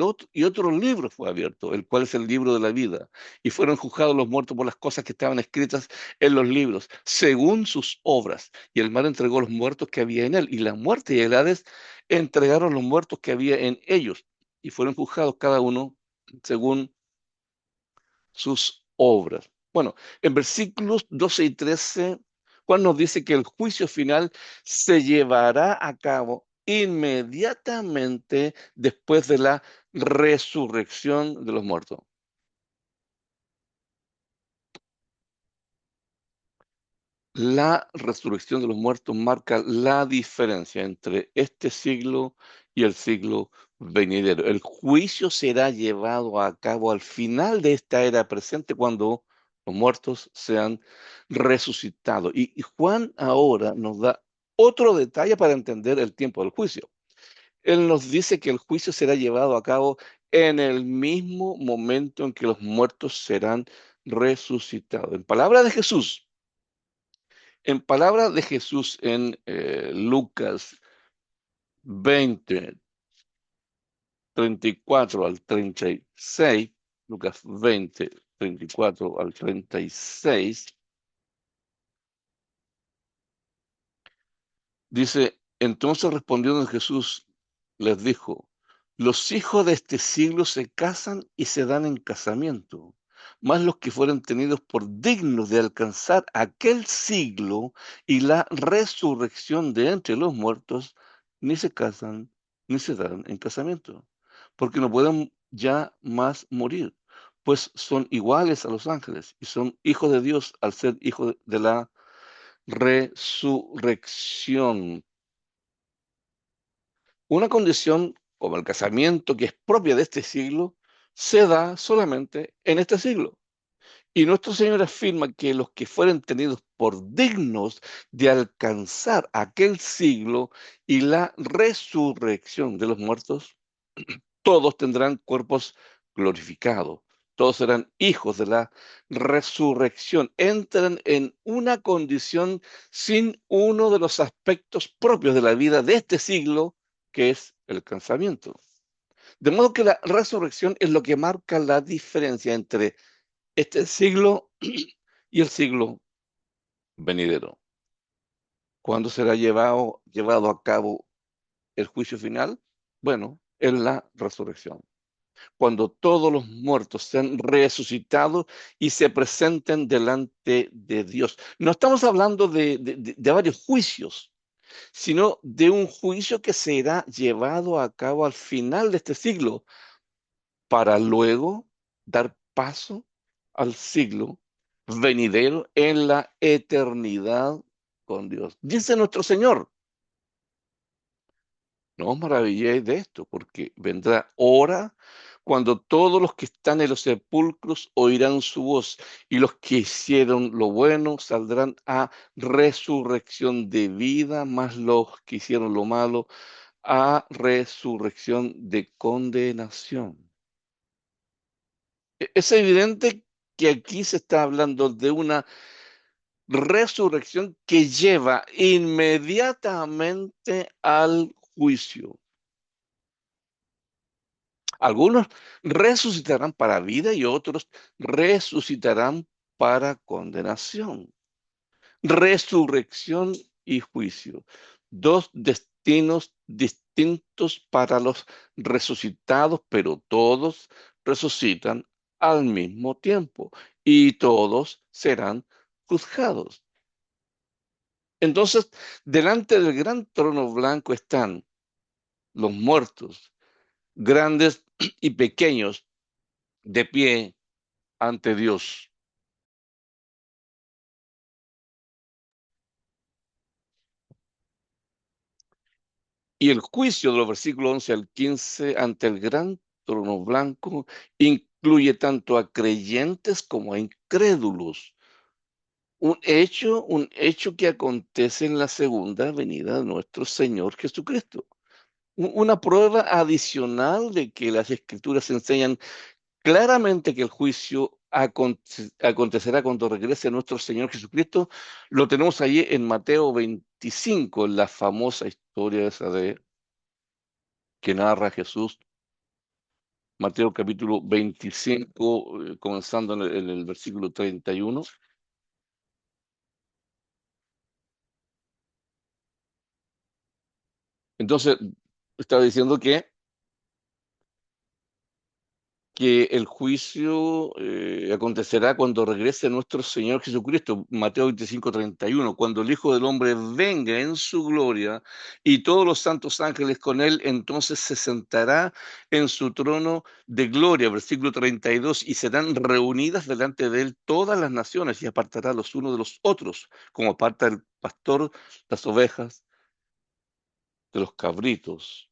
otro libro fue abierto, el cual es el libro de la vida, y fueron juzgados los muertos por las cosas que estaban escritas en los libros, según sus obras. Y el mar entregó los muertos que había en él, y la muerte y el Hades entregaron los muertos que había en ellos, y fueron juzgados cada uno según sus obras. Bueno, en versículos 12 y 13, Juan nos dice que el juicio final se llevará a cabo inmediatamente después de la resurrección de los muertos. La resurrección de los muertos marca la diferencia entre este siglo y el siglo venidero. El juicio será llevado a cabo al final de esta era presente cuando los muertos sean resucitados. Y Juan ahora nos da otro detalle para entender el tiempo del juicio. Él nos dice que el juicio será llevado a cabo en el mismo momento en que los muertos serán resucitados. En palabras de Jesús, en Lucas 20, 34 al 36, Lucas 20, 34 al 36, dice, entonces respondiendo Jesús, les dijo, los hijos de este siglo se casan y se dan en casamiento, mas los que fueron tenidos por dignos de alcanzar aquel siglo y la resurrección de entre los muertos, ni se casan ni se dan en casamiento, porque no pueden ya más morir, pues son iguales a los ángeles y son hijos de Dios al ser hijos de la resurrección. Una condición como el casamiento, que es propia de este siglo, se da solamente en este siglo. Y nuestro Señor afirma que los que fueren tenidos por dignos de alcanzar aquel siglo y la resurrección de los muertos, todos tendrán cuerpos glorificados. Todos serán hijos de la resurrección. Entran en una condición sin uno de los aspectos propios de la vida de este siglo, que es el cansamiento. De modo que la resurrección es lo que marca la diferencia entre este siglo y el siglo venidero. ¿Cuándo será llevado a cabo el juicio final? Bueno, en la resurrección. Cuando todos los muertos sean resucitados y se presenten delante de Dios. No estamos hablando de varios juicios, sino de un juicio que será llevado a cabo al final de este siglo, para luego dar paso al siglo venidero en la eternidad con Dios. Dice nuestro Señor. No os maravilléis de esto, porque vendrá hora cuando todos los que están en los sepulcros oirán su voz, y los que hicieron lo bueno saldrán a resurrección de vida, más los que hicieron lo malo a resurrección de condenación. Es evidente que aquí se está hablando de una resurrección que lleva inmediatamente al juicio. Algunos resucitarán para vida y otros resucitarán para condenación. Resurrección y juicio. Dos destinos distintos para los resucitados, pero todos resucitan al mismo tiempo y todos serán juzgados. Entonces, delante del gran trono blanco están los muertos, grandes y pequeños, de pie ante Dios. Y el juicio de los versículos 11 al 15 ante el gran trono blanco incluye tanto a creyentes como a incrédulos. Un hecho que acontece en la segunda venida de nuestro Señor Jesucristo. Una prueba adicional de que las Escrituras enseñan claramente que el juicio acontecerá cuando regrese nuestro Señor Jesucristo. Lo tenemos allí en Mateo 25, en la famosa historia esa que narra Jesús. Mateo capítulo 25, comenzando en el versículo 31. Entonces, está diciendo que el juicio acontecerá cuando regrese nuestro Señor Jesucristo, Mateo 25, 31, cuando el Hijo del Hombre venga en su gloria y todos los santos ángeles con él, entonces se sentará en su trono de gloria, versículo 32, y serán reunidas delante de él todas las naciones y apartará los unos de los otros, como aparta el pastor las ovejas de los cabritos.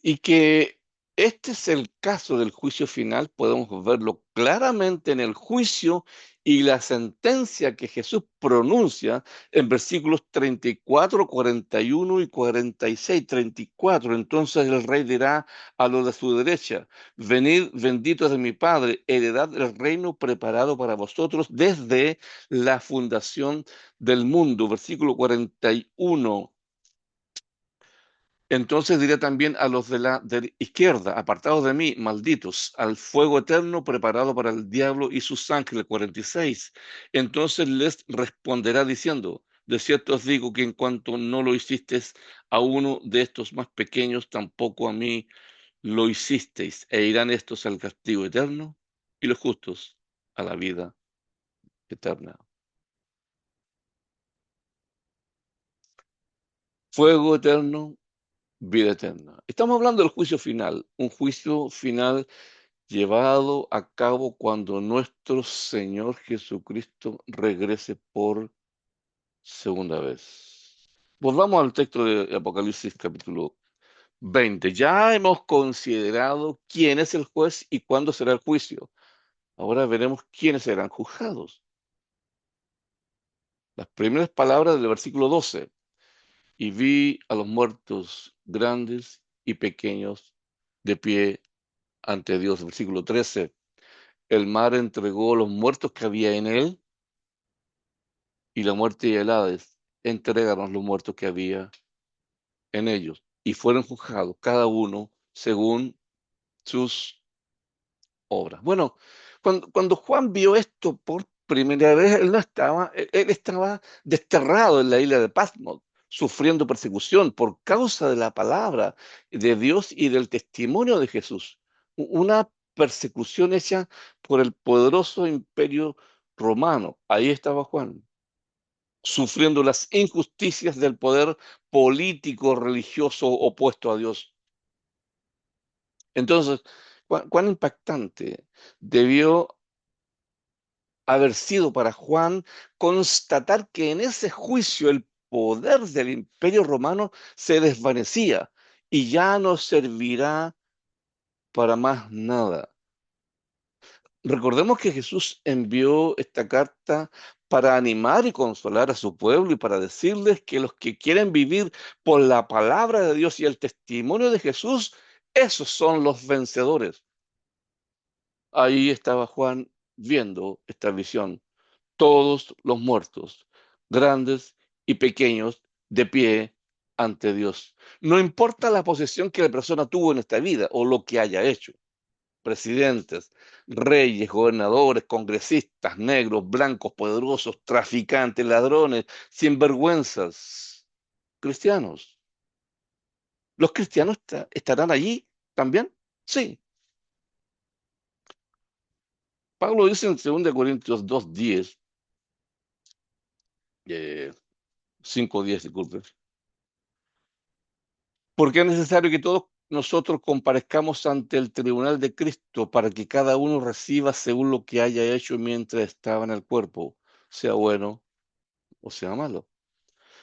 Y que este es el caso del juicio final, podemos verlo claramente en el juicio y la sentencia que Jesús pronuncia en versículos 34, 41 y 46. 34, entonces el rey dirá a los de su derecha: venid benditos de mi Padre, heredad del reino preparado para vosotros desde la fundación del mundo. Versículo 41. Entonces diré también a los de la izquierda: apartados de mí, malditos, al fuego eterno preparado para el diablo y sus ángeles. 46. Entonces les responderá diciendo: de cierto os digo que en cuanto no lo hicisteis a uno de estos más pequeños, tampoco a mí lo hicisteis. E irán estos al castigo eterno y los justos a la vida eterna. Fuego eterno, vida eterna. Estamos hablando del juicio final, un juicio final llevado a cabo cuando nuestro Señor Jesucristo regrese por segunda vez. Volvamos al texto de Apocalipsis capítulo 20. Ya hemos considerado quién es el juez y cuándo será el juicio. Ahora veremos quiénes serán juzgados. Las primeras palabras del versículo 12. Y vi a los muertos grandes y pequeños de pie ante Dios. Versículo 13. El mar entregó los muertos que había en él, y la muerte y el Hades entregaron los muertos que había en ellos, y fueron juzgados cada uno según sus obras. Bueno, cuando Juan vio esto por primera vez, él estaba desterrado en la isla de Patmos, sufriendo persecución por causa de la palabra de Dios y del testimonio de Jesús. Una persecución hecha por el poderoso imperio romano. Ahí estaba Juan, sufriendo las injusticias del poder político religioso opuesto a Dios. Entonces, cuán impactante debió haber sido para Juan constatar que en ese juicio el poder del Imperio Romano se desvanecía y ya no servirá para más nada. Recordemos que Jesús envió esta carta para animar y consolar a su pueblo y para decirles que los que quieren vivir por la palabra de Dios y el testimonio de Jesús, esos son los vencedores. Ahí estaba Juan viendo esta visión. Todos los muertos, grandes y pequeños, de pie ante Dios. No importa la posición que la persona tuvo en esta vida o lo que haya hecho. Presidentes, reyes, gobernadores, congresistas, negros, blancos, poderosos, traficantes, ladrones, sinvergüenzas, cristianos. ¿Los cristianos estarán allí también? Sí. Pablo dice en 2 Corintios 2:10, 5:10, disculpe, porque es necesario que todos nosotros comparezcamos ante el tribunal de Cristo para que cada uno reciba según lo que haya hecho mientras estaba en el cuerpo, sea bueno o sea malo.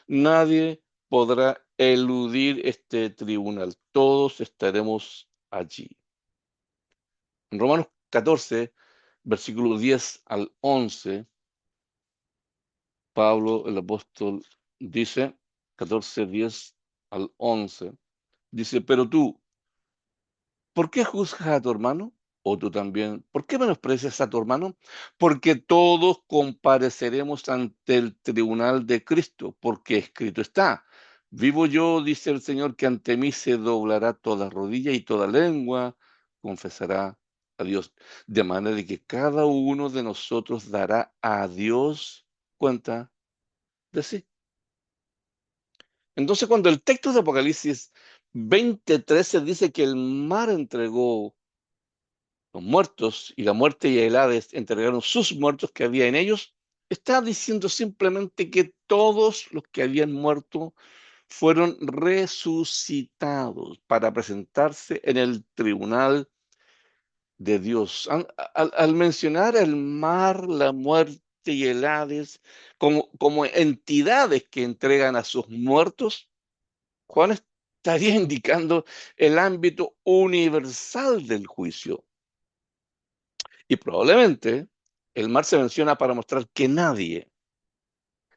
Nadie podrá eludir este tribunal. Todos estaremos allí. En Romanos 14, versículos 10 al 11, Pablo, el apóstol, dice, 14, 10 al 11, dice, pero tú, ¿por qué juzgas a tu hermano? O tú también, ¿por qué menosprecias a tu hermano? Porque todos compareceremos ante el tribunal de Cristo, porque escrito está. Vivo yo, dice el Señor, que ante mí se doblará toda rodilla y toda lengua confesará a Dios. De manera de que cada uno de nosotros dará a Dios cuenta de sí. Entonces, cuando el texto de Apocalipsis 20:13 dice que el mar entregó los muertos y la muerte y el Hades entregaron sus muertos que había en ellos, está diciendo simplemente que todos los que habían muerto fueron resucitados para presentarse en el tribunal de Dios. Al mencionar el mar, la muerte y el Hades como entidades que entregan a sus muertos, Juan estaría indicando el ámbito universal del juicio. Y probablemente el mar se menciona para mostrar que nadie,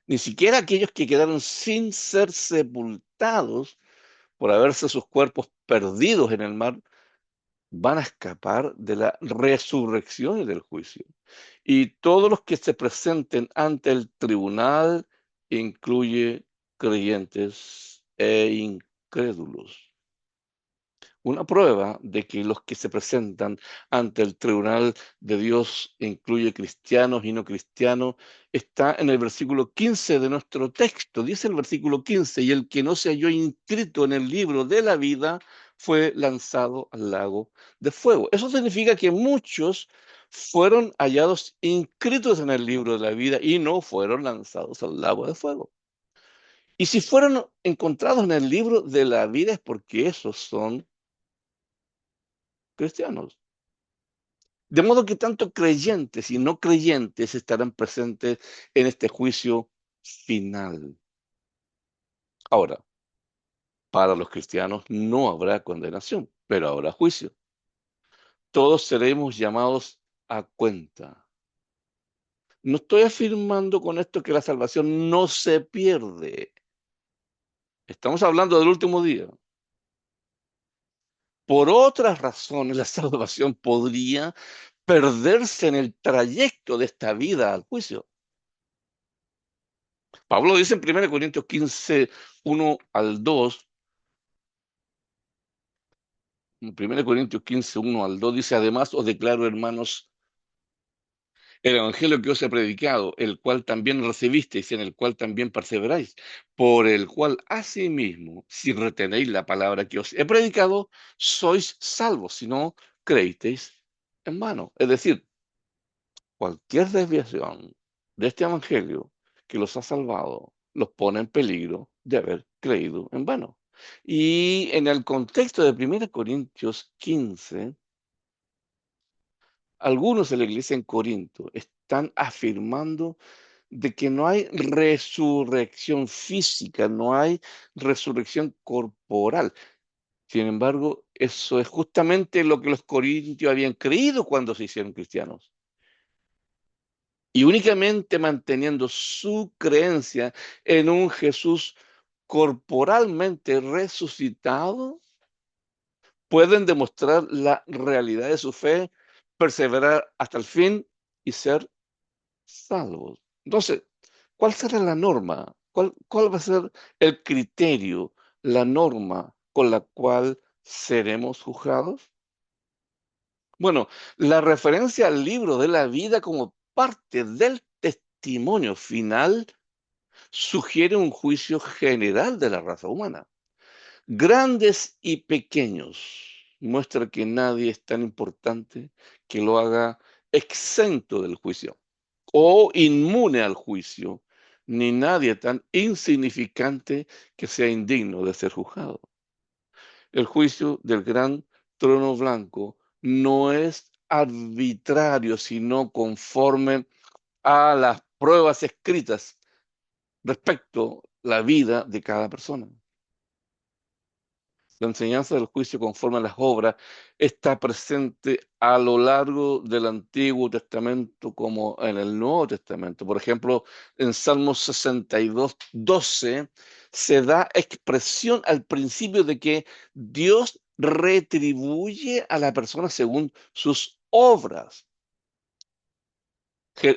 ni siquiera aquellos que quedaron sin ser sepultados por haberse sus cuerpos perdidos en el mar, van a escapar de la resurrección y del juicio. Y todos los que se presenten ante el tribunal incluye creyentes e incrédulos. Una prueba de que los que se presentan ante el tribunal de Dios incluye cristianos y no cristianos está en el versículo 15 de nuestro texto. Dice el versículo 15, y el que no se halló inscrito en el libro de la vida fue lanzado al lago de fuego. Eso significa que muchos fueron hallados inscritos en el libro de la vida y no fueron lanzados al lago de fuego. Y si fueron encontrados en el libro de la vida es porque esos son cristianos. De modo que tanto creyentes y no creyentes estarán presentes en este juicio final. Ahora, para los cristianos no habrá condenación, pero habrá juicio. Todos seremos llamados a cuenta. No estoy afirmando con esto que la salvación no se pierde. Estamos hablando del último día. Por otras razones, la salvación podría perderse en el trayecto de esta vida al juicio. Pablo dice en 1 Corintios 15, 1 al 2, en 1 Corintios 15, 1 al 2, dice, además os declaro, hermanos, el evangelio que os he predicado, el cual también recibisteis, en el cual también perseveráis, por el cual asimismo, si retenéis la palabra que os he predicado, sois salvos, si no creísteis en vano. Es decir, cualquier desviación de este evangelio que los ha salvado, los pone en peligro de haber creído en vano. Y en el contexto de 1 Corintios 15, algunos de la iglesia en Corinto están afirmando de que no hay resurrección física, no hay resurrección corporal. Sin embargo, eso es justamente lo que los corintios habían creído cuando se hicieron cristianos. Y únicamente manteniendo su creencia en un Jesús corporalmente resucitado, pueden demostrar la realidad de su fe, perseverar hasta el fin y ser salvos. Entonces, ¿cuál será la norma? ¿Cuál va a ser el criterio, la norma con la cual seremos juzgados? Bueno, la referencia al libro de la vida como parte del testimonio final sugiere un juicio general de la raza humana. Grandes y pequeños, muestra que nadie es tan importante que lo haga exento del juicio o inmune al juicio, ni nadie tan insignificante que sea indigno de ser juzgado. El juicio del gran trono blanco no es arbitrario, sino conforme a las pruebas escritas respecto a la vida de cada persona. La enseñanza del juicio conforme a las obras está presente a lo largo del Antiguo Testamento como en el Nuevo Testamento. Por ejemplo, en Salmos 62, 12, se da expresión al principio de que Dios retribuye a la persona según sus obras.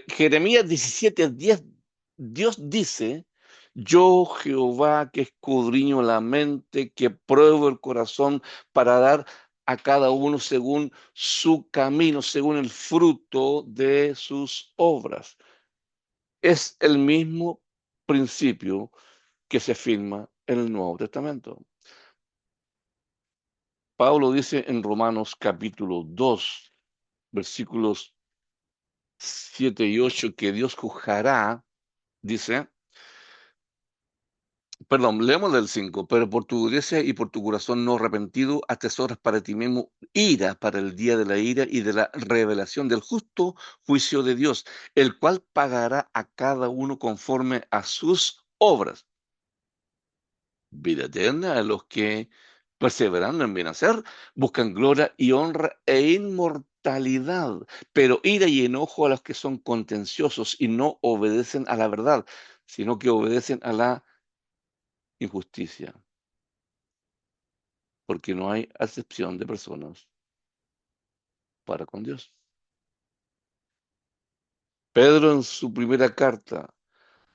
Jeremías 17, 10, Dios dice: yo, Jehová, que escudriño la mente, que pruebo el corazón para dar a cada uno según su camino, según el fruto de sus obras. Es el mismo principio que se afirma en el Nuevo Testamento. Pablo dice en Romanos capítulo 2, versículos 7 y 8, que Dios juzgará, dice, perdón, leemos del 5, pero por tu dureza y por tu corazón no arrepentido, atesoras para ti mismo ira para el día de la ira y de la revelación del justo juicio de Dios, el cual pagará a cada uno conforme a sus obras. Vida eterna a los que, perseverando en bien hacer, buscan gloria y honra e inmortalidad, pero ira y enojo a los que son contenciosos y no obedecen a la verdad, sino que obedecen a la injusticia, porque no hay acepción de personas para con Dios. Pedro en su primera carta,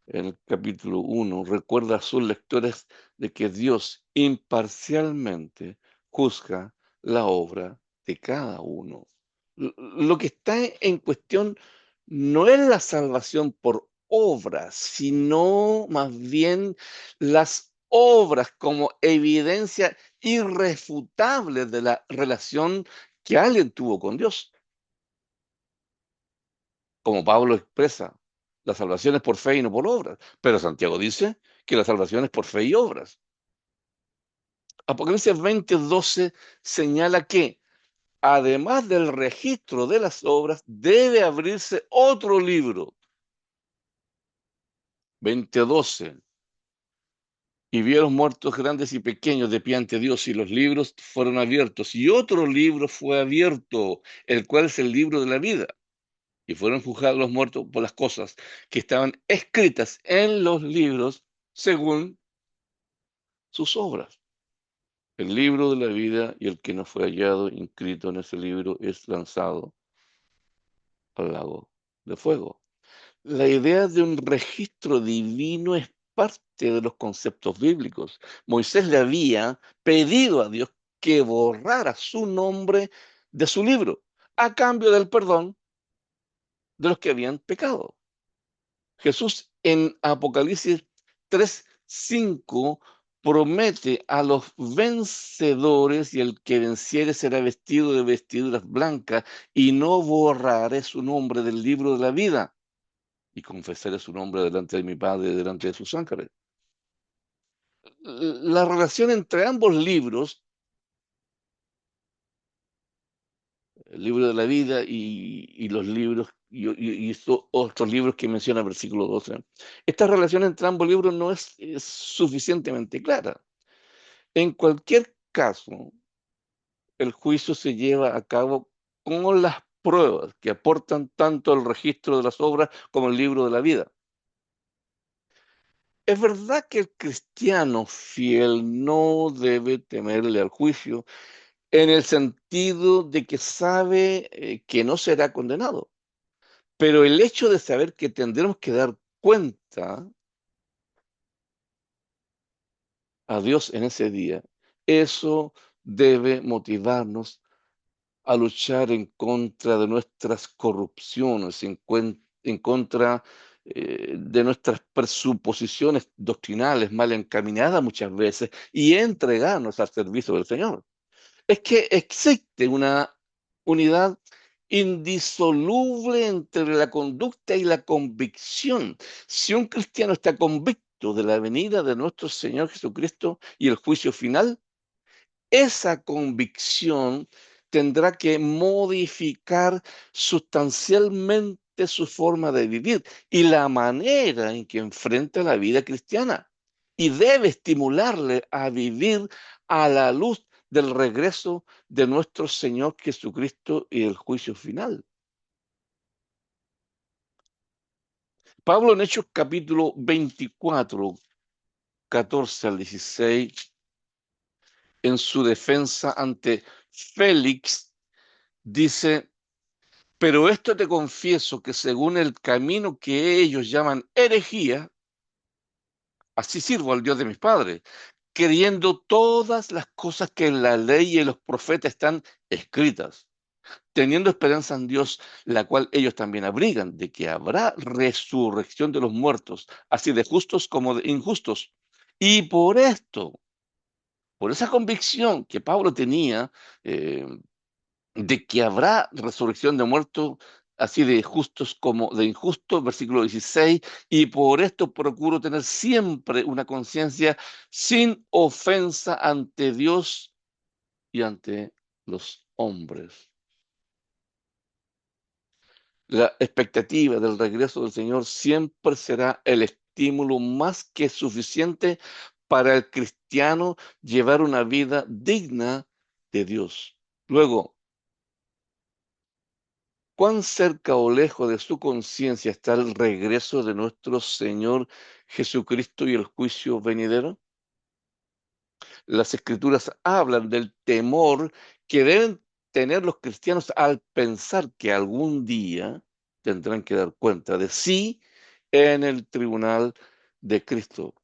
en el capítulo 1, recuerda a sus lectores de que Dios imparcialmente juzga la obra de cada uno. Lo que está en cuestión no es la salvación por obras, sino más bien las obras como evidencia irrefutable de la relación que alguien tuvo con Dios. Como Pablo expresa, la salvación es por fe y no por obras, pero Santiago dice que la salvación es por fe y obras. Apocalipsis 20:12 señala que, además del registro de las obras, debe abrirse otro libro. 20:12. Y vi a los muertos grandes y pequeños de pie ante Dios, y los libros fueron abiertos. Y otro libro fue abierto, el cual es el libro de la vida. Y fueron juzgados los muertos por las cosas que estaban escritas en los libros según sus obras. El libro de la vida, y el que no fue hallado inscrito en ese libro es lanzado al lago de fuego. La idea de un registro divino es parte de los conceptos bíblicos. Moisés le había pedido a Dios que borrara su nombre de su libro a cambio del perdón de los que habían pecado. Jesús en Apocalipsis 3:5 promete a los vencedores: y el que venciere será vestido de vestiduras blancas, y no borraré su nombre del libro de la vida, y confesaré su nombre delante de mi Padre, delante de sus ángeles. La relación entre ambos libros, el libro de la vida y los libros y estos otros libros que menciona el versículo 12. Esta relación entre ambos libros no es suficientemente clara. En cualquier caso, el juicio se lleva a cabo con las pruebas que aportan tanto el registro de las obras como el libro de la vida. Es verdad que el cristiano fiel no debe temerle al juicio en el sentido de que sabe que no será condenado, pero el hecho de saber que tendremos que dar cuenta a Dios en ese día, eso debe motivarnos a luchar en contra de nuestras corrupciones, en contra de nuestras presuposiciones doctrinales mal encaminadas muchas veces y entregarnos al servicio del Señor. Es que existe una unidad indisoluble entre la conducta y la convicción. Si un cristiano está convicto de la venida de nuestro Señor Jesucristo y el juicio final, esa convicción tendrá que modificar sustancialmente su forma de vivir y la manera en que enfrenta la vida cristiana. Y debe estimularle a vivir a la luz del regreso de nuestro Señor Jesucristo y el juicio final. Pablo en Hechos capítulo 24, 14 al 16, en su defensa ante Félix, dice: pero esto te confieso que según el camino que ellos llaman herejía, así sirvo al Dios de mis padres, creyendo todas las cosas que en la ley y en los profetas están escritas, teniendo esperanza en Dios, la cual ellos también abrigan, de que habrá resurrección de los muertos, así de justos como de injustos. Y por esto, por esa convicción que Pablo tenía, eh, de que habrá resurrección de muertos, así de justos como de injustos, versículo 16, y por esto procuro tener siempre una conciencia sin ofensa ante Dios y ante los hombres. La expectativa del regreso del Señor siempre será el estímulo más que suficiente para el cristiano llevar una vida digna de Dios. Luego, ¿cuán cerca o lejos de su conciencia está el regreso de nuestro Señor Jesucristo y el juicio venidero? Las Escrituras hablan del temor que deben tener los cristianos al pensar que algún día tendrán que dar cuenta de sí en el tribunal de Cristo.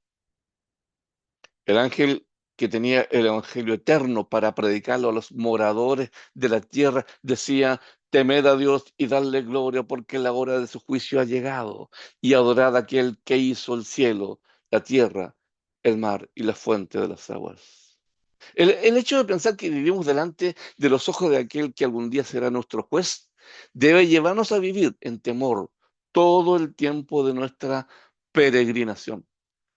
El ángel que tenía el evangelio eterno para predicarlo a los moradores de la tierra decía: temed a Dios y dadle gloria, porque la hora de su juicio ha llegado, y adorad a aquel que hizo el cielo, la tierra, el mar y la fuente de las aguas. El hecho de pensar que vivimos delante de los ojos de aquel que algún día será nuestro juez debe llevarnos a vivir en temor todo el tiempo de nuestra peregrinación.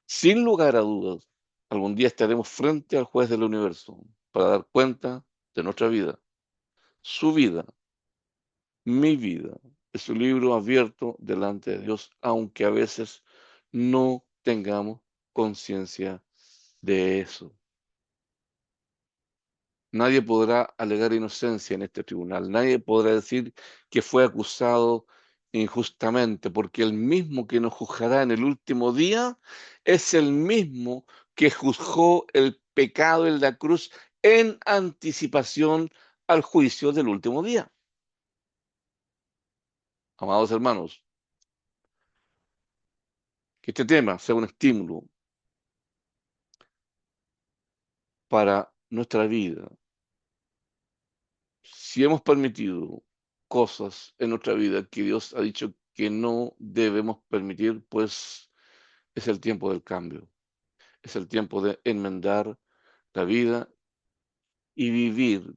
Sin lugar a dudas, algún día estaremos frente al juez del universo para dar cuenta de nuestra vida. Su vida, mi vida, es un libro abierto delante de Dios, aunque a veces no tengamos conciencia de eso. Nadie podrá alegar inocencia en este tribunal. Nadie podrá decir que fue acusado injustamente, porque el mismo que nos juzgará en el último día es el mismo que juzgó el pecado en la cruz en anticipación al juicio del último día. Amados hermanos, que este tema sea un estímulo para nuestra vida. Si hemos permitido cosas en nuestra vida que Dios ha dicho que no debemos permitir, pues es el tiempo del cambio, es el tiempo de enmendar la vida y vivir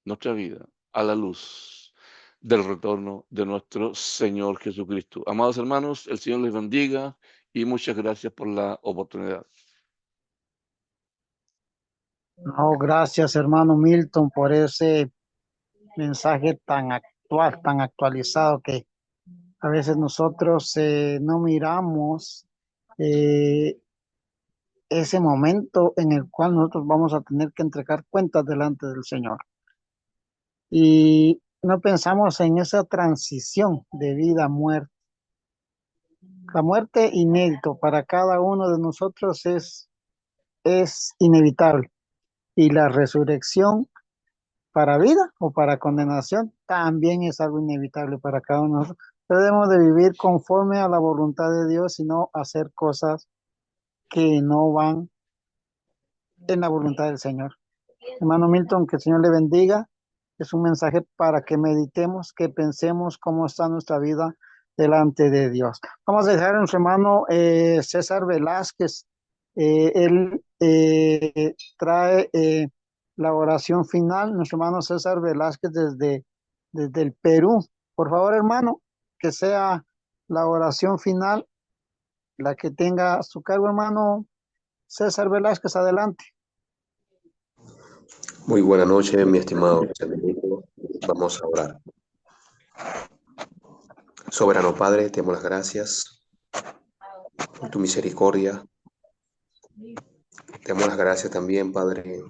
nuestra vida a la luz del retorno de nuestro Señor Jesucristo. Amados hermanos, el Señor les bendiga y muchas gracias por la oportunidad. No, gracias, hermano Milton, por ese mensaje tan actual, tan actualizado que a veces nosotros no miramos eh, ese momento en el cual nosotros vamos a tener que entregar cuentas delante del Señor. Y no pensamos en esa transición de vida a muerte. La muerte inédito para cada uno de nosotros es inevitable. Y la resurrección para vida o para condenación también es algo inevitable para cada uno de nosotros. Debemos de vivir conforme a la voluntad de Dios y no hacer cosas que no van en la voluntad del Señor. Hermano Milton, que el Señor le bendiga. Es un mensaje para que meditemos, que pensemos cómo está nuestra vida delante de Dios. Vamos a dejar a nuestro hermano César Velázquez. Él trae la oración final. Nuestro hermano César Velázquez desde el Perú. Por favor, hermano, que sea la oración final la que tenga a su cargo, hermano César Velázquez. Adelante. Muy buena noche, mi estimado hermanito. Vamos a orar. Soberano Padre, te damos las gracias por tu misericordia. Te damos las gracias también, Padre,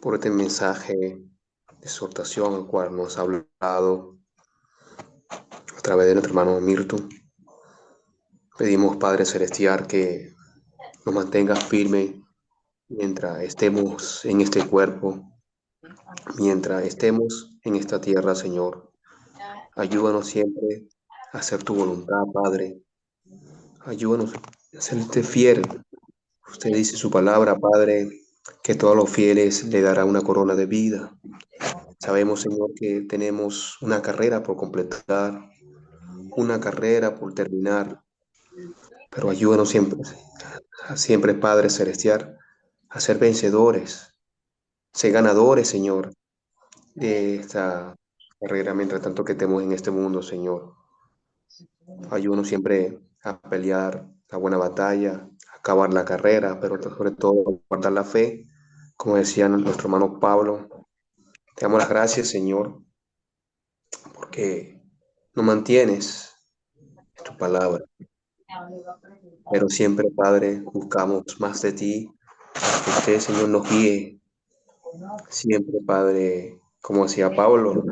por este mensaje de exhortación al cual nos ha hablado a través de nuestro hermano Milton. Pedimos, Padre Celestial, que nos mantengas firme mientras estemos en este cuerpo, mientras estemos en esta tierra, Señor. Ayúdanos siempre a hacer tu voluntad, Padre. Ayúdanos a serte fiel. Usted dice su palabra, Padre, que todos los fieles le dará una corona de vida. Sabemos, Señor, que tenemos una carrera por completar, una carrera por terminar, pero ayúdanos siempre, Padre Celestial, a ser vencedores, ser ganadores, Señor, de esta carrera mientras tanto que estemos en este mundo, Señor. Ayúdanos siempre a pelear la buena batalla, a acabar la carrera, pero sobre todo guardar la fe, como decía nuestro hermano Pablo. Te damos las gracias, Señor, porque nos mantienes en tu palabra. Pero siempre, Padre, buscamos más de ti, para que usted, Señor, nos guíe. Siempre, Padre, como decía Pablo,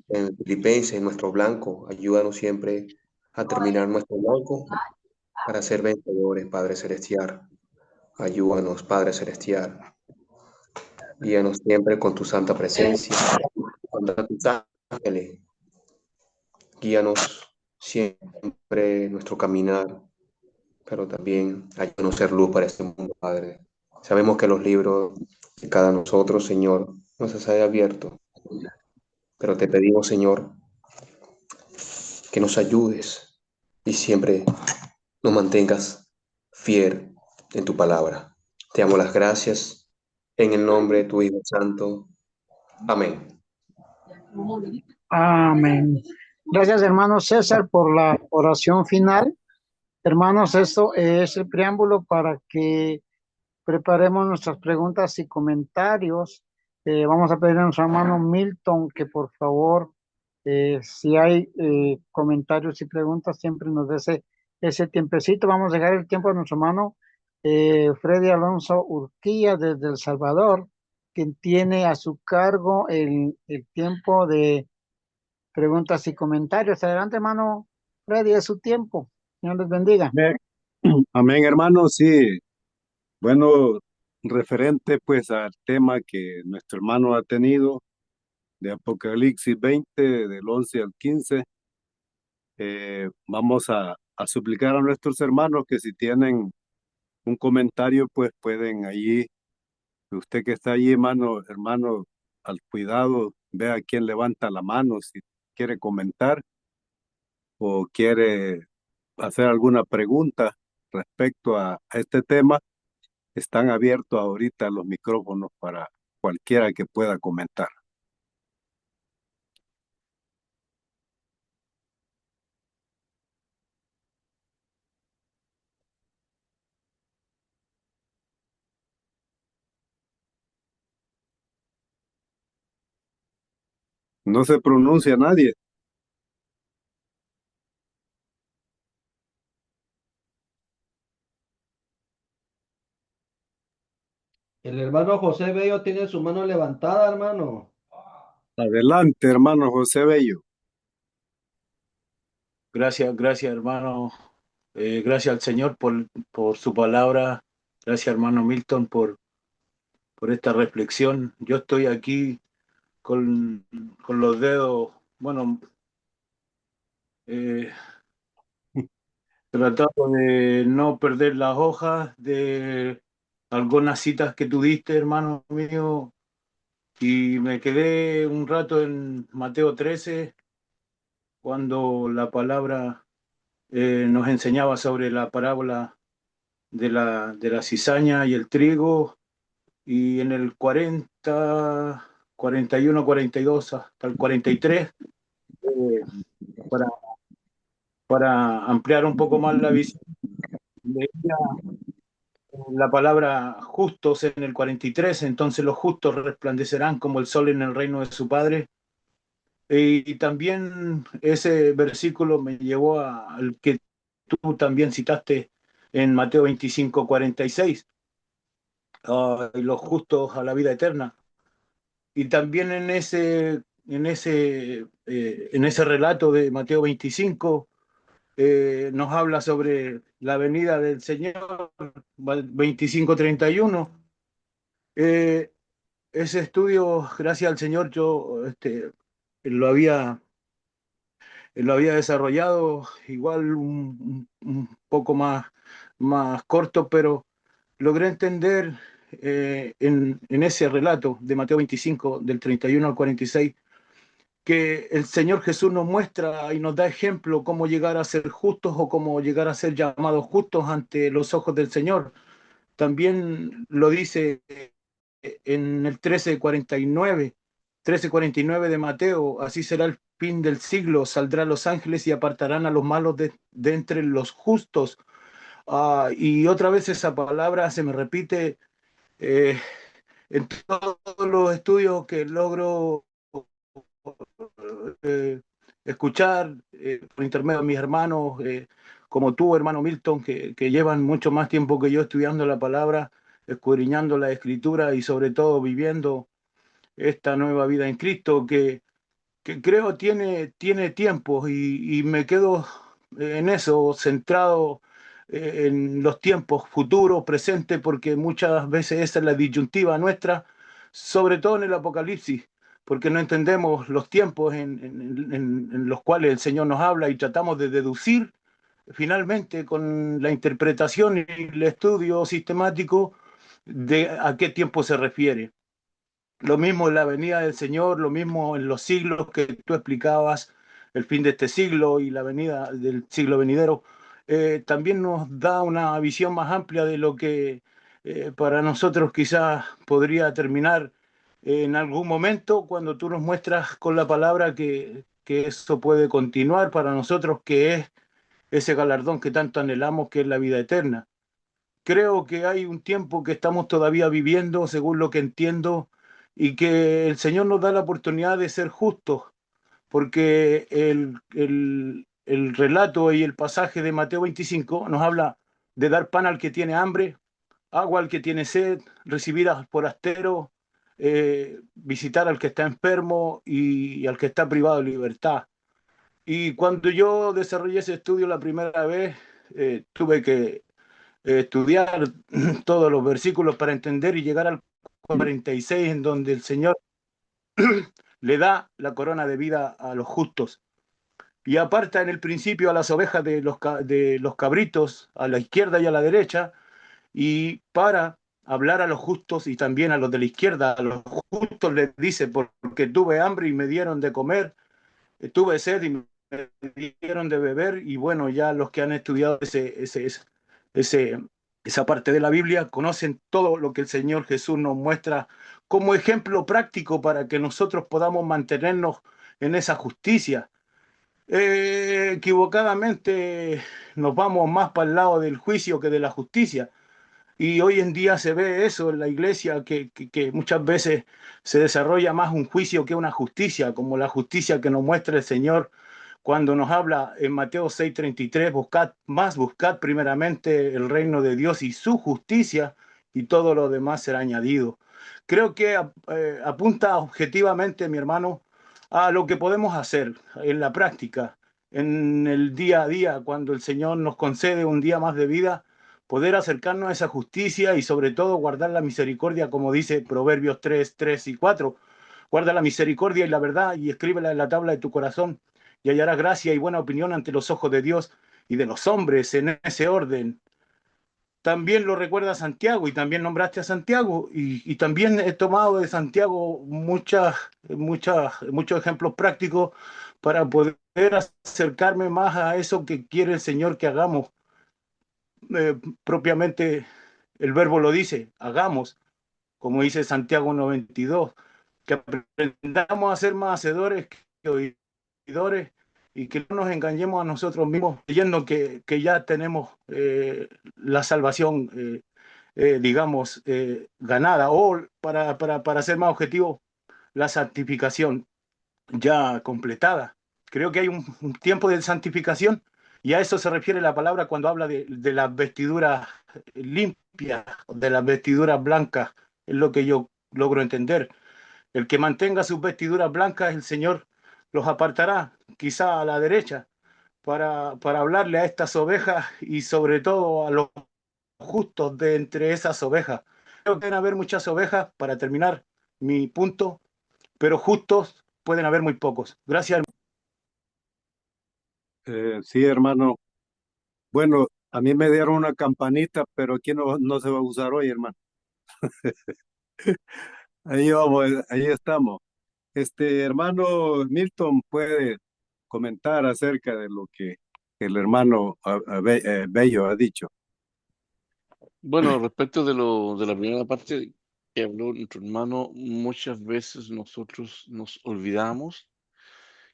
en Filipenses, en nuestro blanco, ayúdanos siempre a terminar nuestro blanco para ser vencedores, Padre Celestial. Ayúdanos, Padre Celestial. Guíanos siempre con tu santa presencia. Manda tus ángeles. Guíanos siempre nuestro caminar, pero también ayúdanos a ser luz para este mundo, Padre. Sabemos que los libros de cada nosotros, Señor, nos ha abierto, pero te pedimos, Señor, que nos ayudes y siempre nos mantengas fiel en tu palabra. Te damos las gracias en el nombre de tu Hijo Santo. Amén. Amén. Gracias, hermano César, por la oración final. Hermanos, esto es el preámbulo para que preparemos nuestras preguntas y comentarios. Vamos a pedir a nuestro hermano Milton que por favor, si hay comentarios y preguntas, siempre nos dé ese tiempecito. Vamos a dejar el tiempo a nuestro hermano Freddy Alonso Urquía desde El Salvador, quien tiene a su cargo el tiempo de preguntas y comentarios. Adelante, hermano Freddy, es su tiempo. Señor les bendiga. Amén, amén, hermano. Sí, bueno, referente pues al tema que nuestro hermano ha tenido de Apocalipsis 20, del 11 al 15, vamos a suplicar a nuestros hermanos que si tienen un comentario, pues pueden allí, usted que está allí, hermano, al cuidado, vea quién levanta la mano, si quiere comentar o quiere hacer alguna pregunta respecto a este tema. Están abiertos ahorita los micrófonos para cualquiera que pueda comentar. No se pronuncia nadie. El hermano José Bello tiene su mano levantada, hermano. Adelante, hermano José Bello. Gracias, gracias, hermano. Gracias al Señor por su palabra. Gracias, hermano Milton, por esta reflexión. Yo estoy aquí con, con los dedos, bueno, eh, tratando de no perder las hojas de algunas citas que tú diste, hermano mío, y me quedé un rato en Mateo 13, cuando la palabra nos enseñaba sobre la parábola de la cizaña y el trigo, y en el 40, 41, 42 hasta el 43, eh, para, para ampliar un poco más la visión, leía la palabra justos en el 43. Entonces los justos resplandecerán como el sol en el reino de su Padre. Y también ese versículo me llevó al que tú también citaste en Mateo 25, 46, y los justos a la vida eterna. Y también en ese relato de Mateo 25, nos habla sobre la venida del Señor, 25:31. Eh, Ese estudio, gracias al Señor, yo lo había, lo había desarrollado igual un poco más corto, pero logré entender en ese relato de Mateo 25, del 31 al 46, que el Señor Jesús nos muestra y nos da ejemplo cómo llegar a ser justos o cómo llegar a ser llamados justos ante los ojos del Señor. También lo dice en el 13:49 de Mateo: así será el fin del siglo, saldrán los ángeles y apartarán a los malos de entre los justos. Y otra vez esa palabra se me repite eh, en todos los estudios que logro eh, escuchar por intermedio de mis hermanos, como tú, hermano Milton, que llevan mucho más tiempo que yo estudiando la palabra, escudriñando la escritura y sobre todo viviendo esta nueva vida en Cristo, que creo tiene tiempos, y me quedo en eso, centrado en los tiempos futuros, presentes, porque muchas veces esa es la disyuntiva nuestra, sobre todo en el Apocalipsis, porque no entendemos los tiempos en los cuales el Señor nos habla y tratamos de deducir finalmente con la interpretación y el estudio sistemático de a qué tiempo se refiere. Lo mismo en la venida del Señor, lo mismo en los siglos que tú explicabas, el fin de este siglo y la venida del siglo venidero. También nos da una visión más amplia de lo que para nosotros quizás podría terminar en algún momento, cuando tú nos muestras con la palabra que eso puede continuar para nosotros, que es ese galardón que tanto anhelamos, que es la vida eterna. Creo que hay un tiempo que estamos todavía viviendo, según lo que entiendo, y que el Señor nos da la oportunidad de ser justos, porque el relato y el pasaje de Mateo 25 nos habla de dar pan al que tiene hambre, agua al que tiene sed, recibir a forasteros, visitar al que está enfermo y al que está privado de libertad. Y cuando yo desarrollé ese estudio la primera vez, tuve que estudiar todos los versículos para entender y llegar al 46, en donde el Señor le da la corona de vida a los justos y aparta en el principio a las ovejas de los cabritos a la izquierda y a la derecha, y para hablar a los justos y también a los de la izquierda. A los justos les dice: porque tuve hambre y me dieron de comer, tuve sed y me dieron de beber. Y bueno, ya los que han estudiado ese, esa parte de la Biblia conocen todo lo que el Señor Jesús nos muestra como ejemplo práctico para que nosotros podamos mantenernos en esa justicia. Equivocadamente nos vamos más para el lado del juicio que de la justicia. Y hoy en día se ve eso en la iglesia, que muchas veces se desarrolla más un juicio que una justicia, como la justicia que nos muestra el Señor cuando nos habla en Mateo 6:33, buscad primeramente el reino de Dios y su justicia, y todo lo demás será añadido. Creo que apunta objetivamente, mi hermano, a lo que podemos hacer en la práctica, en el día a día, cuando el Señor nos concede un día más de vida, poder acercarnos a esa justicia y sobre todo guardar la misericordia, como dice Proverbios 3:3 y 4. Guarda la misericordia y la verdad y escríbela en la tabla de tu corazón y hallarás gracia y buena opinión ante los ojos de Dios y de los hombres en ese orden. También lo recuerda Santiago y también nombraste a Santiago y también he tomado de Santiago muchos ejemplos prácticos para poder acercarme más a eso que quiere el Señor que hagamos. Propiamente el verbo lo dice, hagamos, como dice Santiago 92, que aprendamos a ser más hacedores que oidores y que no nos engañemos a nosotros mismos creyendo que ya tenemos la salvación, digamos, ganada, o para ser más objetivo, la santificación ya completada. Creo que hay un tiempo de santificación y a eso se refiere la palabra cuando habla de las vestiduras limpias, de las vestiduras blancas, es lo que yo logro entender. El que mantenga sus vestiduras blancas, el Señor los apartará, quizá a la derecha, para hablarle a estas ovejas y sobre todo a los justos de entre esas ovejas. Creo que deben haber muchas ovejas, para terminar mi punto, pero justos pueden haber muy pocos. Gracias. Sí, hermano. Bueno, a mí me dieron una campanita, pero aquí no se va a usar hoy, hermano. Ahí vamos, ahí estamos. Hermano Milton puede comentar acerca de lo que el hermano Bello ha dicho. Bueno, respecto de la primera parte que habló nuestro hermano, muchas veces nosotros nos olvidamos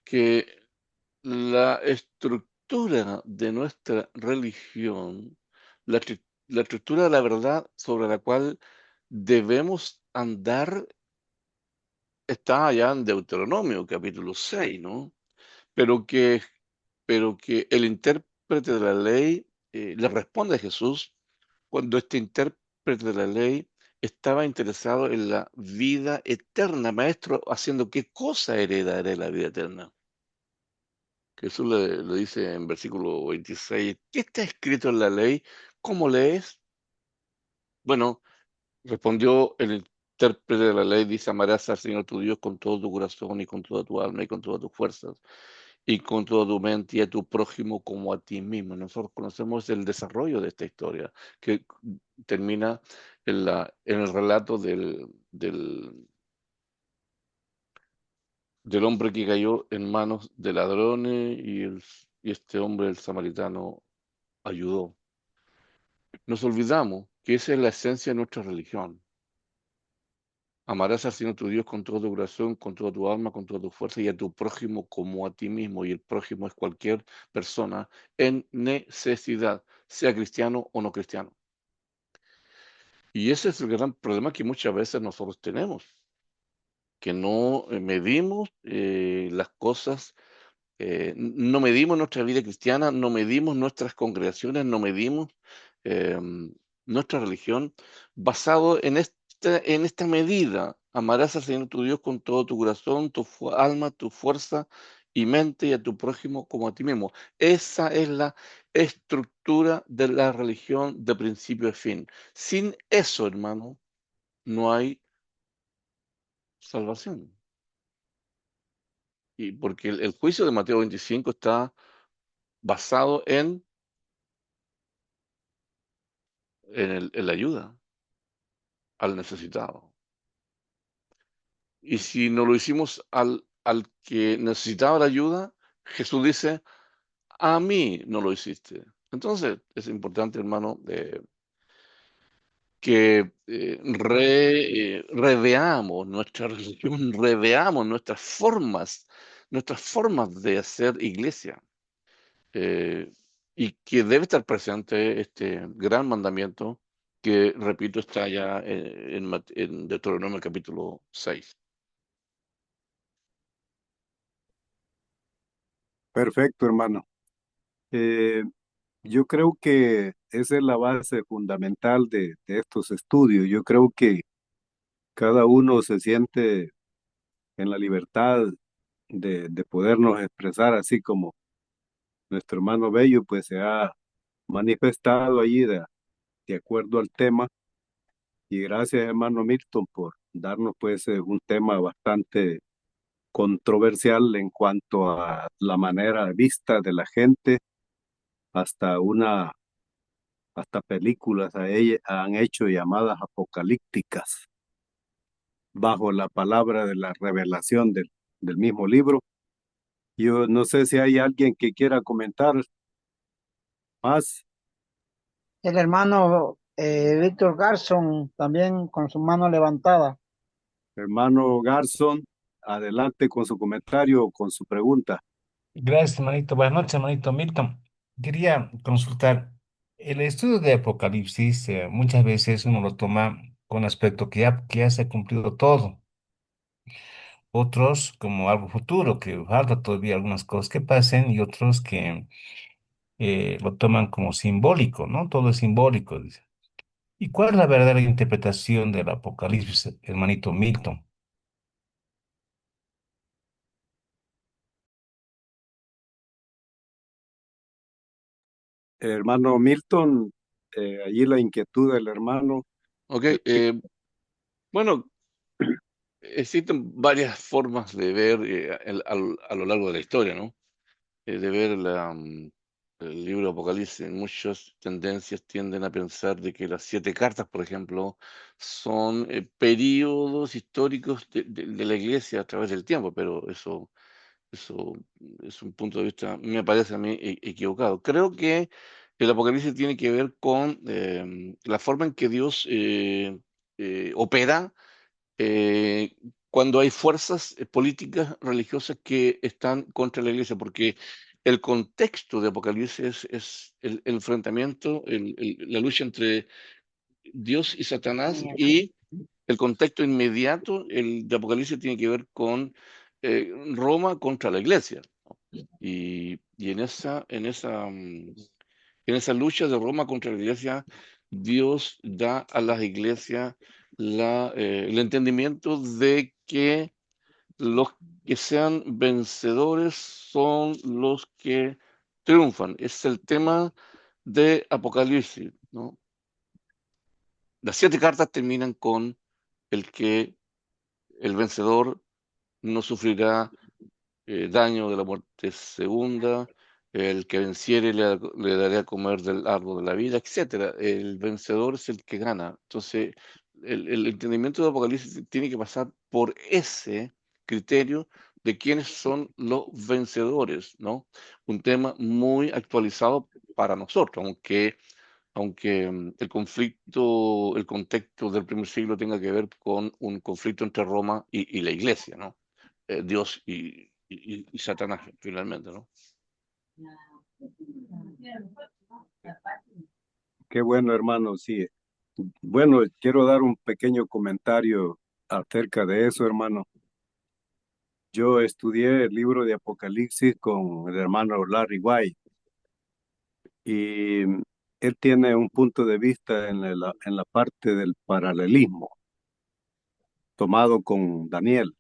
que la estructura de nuestra religión, la estructura de la verdad sobre la cual debemos andar, está allá en Deuteronomio, capítulo 6, ¿no? Pero que, pero que el intérprete de la ley le responde a Jesús cuando este intérprete de la ley estaba interesado en la vida eterna. Maestro, ¿haciendo qué cosa heredaré la vida eterna? Jesús le dice en versículo 26, ¿qué está escrito en la ley? ¿Cómo lees? Bueno, respondió el intérprete de la ley, dice, amarás al Señor tu Dios con todo tu corazón y con toda tu alma y con todas tus fuerzas y con toda tu mente y a tu prójimo como a ti mismo. Nosotros conocemos el desarrollo de esta historia que termina en el relato del hombre que cayó en manos de ladrones y este hombre, el samaritano, ayudó. Nos olvidamos que esa es la esencia de nuestra religión. Amarás al Señor tu Dios con todo tu corazón, con toda tu alma, con toda tu fuerza y a tu prójimo como a ti mismo. Y el prójimo es cualquier persona en necesidad, sea cristiano o no cristiano. Y ese es el gran problema que muchas veces nosotros tenemos, que no medimos las cosas, no medimos nuestra vida cristiana, no medimos nuestras congregaciones, no medimos nuestra religión basado en esta medida. Amarás al Señor tu Dios con todo tu corazón, tu alma, tu fuerza y mente y a tu prójimo como a ti mismo. Esa es la estructura de la religión de principio a fin. Sin eso, hermano, no hay salvación. Y porque el juicio de Mateo 25 está basado en la ayuda al necesitado. Y si no lo hicimos al que necesitaba la ayuda, Jesús dice, a mí no lo hiciste. Entonces es importante, hermano, que reveamos nuestra religión, reveamos nuestras formas de hacer iglesia. Y que debe estar presente este gran mandamiento que, repito, está ya en Deuteronomio capítulo 6. Perfecto, hermano. Eh, yo creo que esa es la base fundamental de estos estudios. Yo creo que cada uno se siente en la libertad de podernos expresar así como nuestro hermano Bello pues se ha manifestado allí de acuerdo al tema. Y gracias, hermano Milton, por darnos pues un tema bastante controversial en cuanto a la manera de vista de la gente, hasta hasta películas han hecho llamadas apocalípticas bajo la palabra de la revelación del mismo libro. Yo no sé si hay alguien que quiera comentar más. El hermano Víctor Garson también con su mano levantada. Hermano Garson, adelante con su comentario o con su pregunta. Gracias, hermanito. Buenas noches, hermanito Milton. Quería consultar, el estudio de Apocalipsis muchas veces uno lo toma con aspecto que ya se ha cumplido todo. Otros como algo futuro, que falta todavía algunas cosas que pasen y otros que lo toman como simbólico, ¿no? Todo es simbólico, dice. ¿Y cuál es la verdadera interpretación del Apocalipsis, hermanito Milton? Hermano Milton, allí la inquietud del hermano. Ok, bueno, existen varias formas de ver a lo largo de la historia, ¿no? De ver el libro de Apocalipsis. Muchas tendencias tienden a pensar de que las 7 cartas, por ejemplo, son periodos históricos de la iglesia a través del tiempo, pero eso es un punto de vista, me parece a mí, equivocado. Creo que el Apocalipsis tiene que ver con la forma en que Dios opera cuando hay fuerzas políticas, religiosas que están contra la iglesia, porque el contexto de Apocalipsis es el enfrentamiento, la lucha entre Dios y Satanás, y el contexto inmediato, el de Apocalipsis, tiene que ver con Roma contra la iglesia. Y en esa lucha de Roma contra la iglesia, Dios da a las iglesias el entendimiento de que los que sean vencedores son los que triunfan. Es el tema de Apocalipsis, ¿no? Las 7 cartas terminan con que el vencedor no sufrirá daño de la muerte segunda, el que venciere le daré a comer del árbol de la vida, etcétera. El vencedor es el que gana. Entonces, el entendimiento de Apocalipsis tiene que pasar por ese criterio de quiénes son los vencedores, ¿no? Un tema muy actualizado para nosotros, aunque el contexto del primer siglo tenga que ver con un conflicto entre Roma y la Iglesia, ¿no? Dios y Satanás, finalmente, ¿no? Qué bueno, hermano, sí. Bueno, quiero dar un pequeño comentario acerca de eso, hermano. Yo estudié el libro de Apocalipsis con el hermano Larry White y él tiene un punto de vista en la parte del paralelismo tomado con Daniel.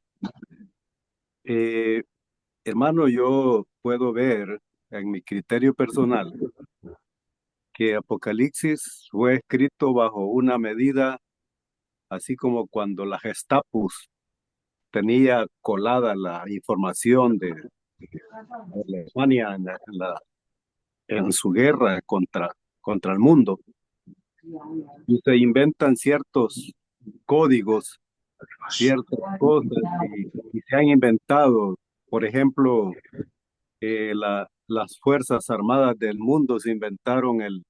Eh, hermano, yo puedo ver en mi criterio personal que Apocalipsis fue escrito bajo una medida, así como cuando la Gestapo tenía colada la información de Alemania en su guerra contra el mundo. Y se inventan ciertos códigos, ciertas cosas, y se han inventado, por ejemplo, las Fuerzas Armadas del mundo se inventaron el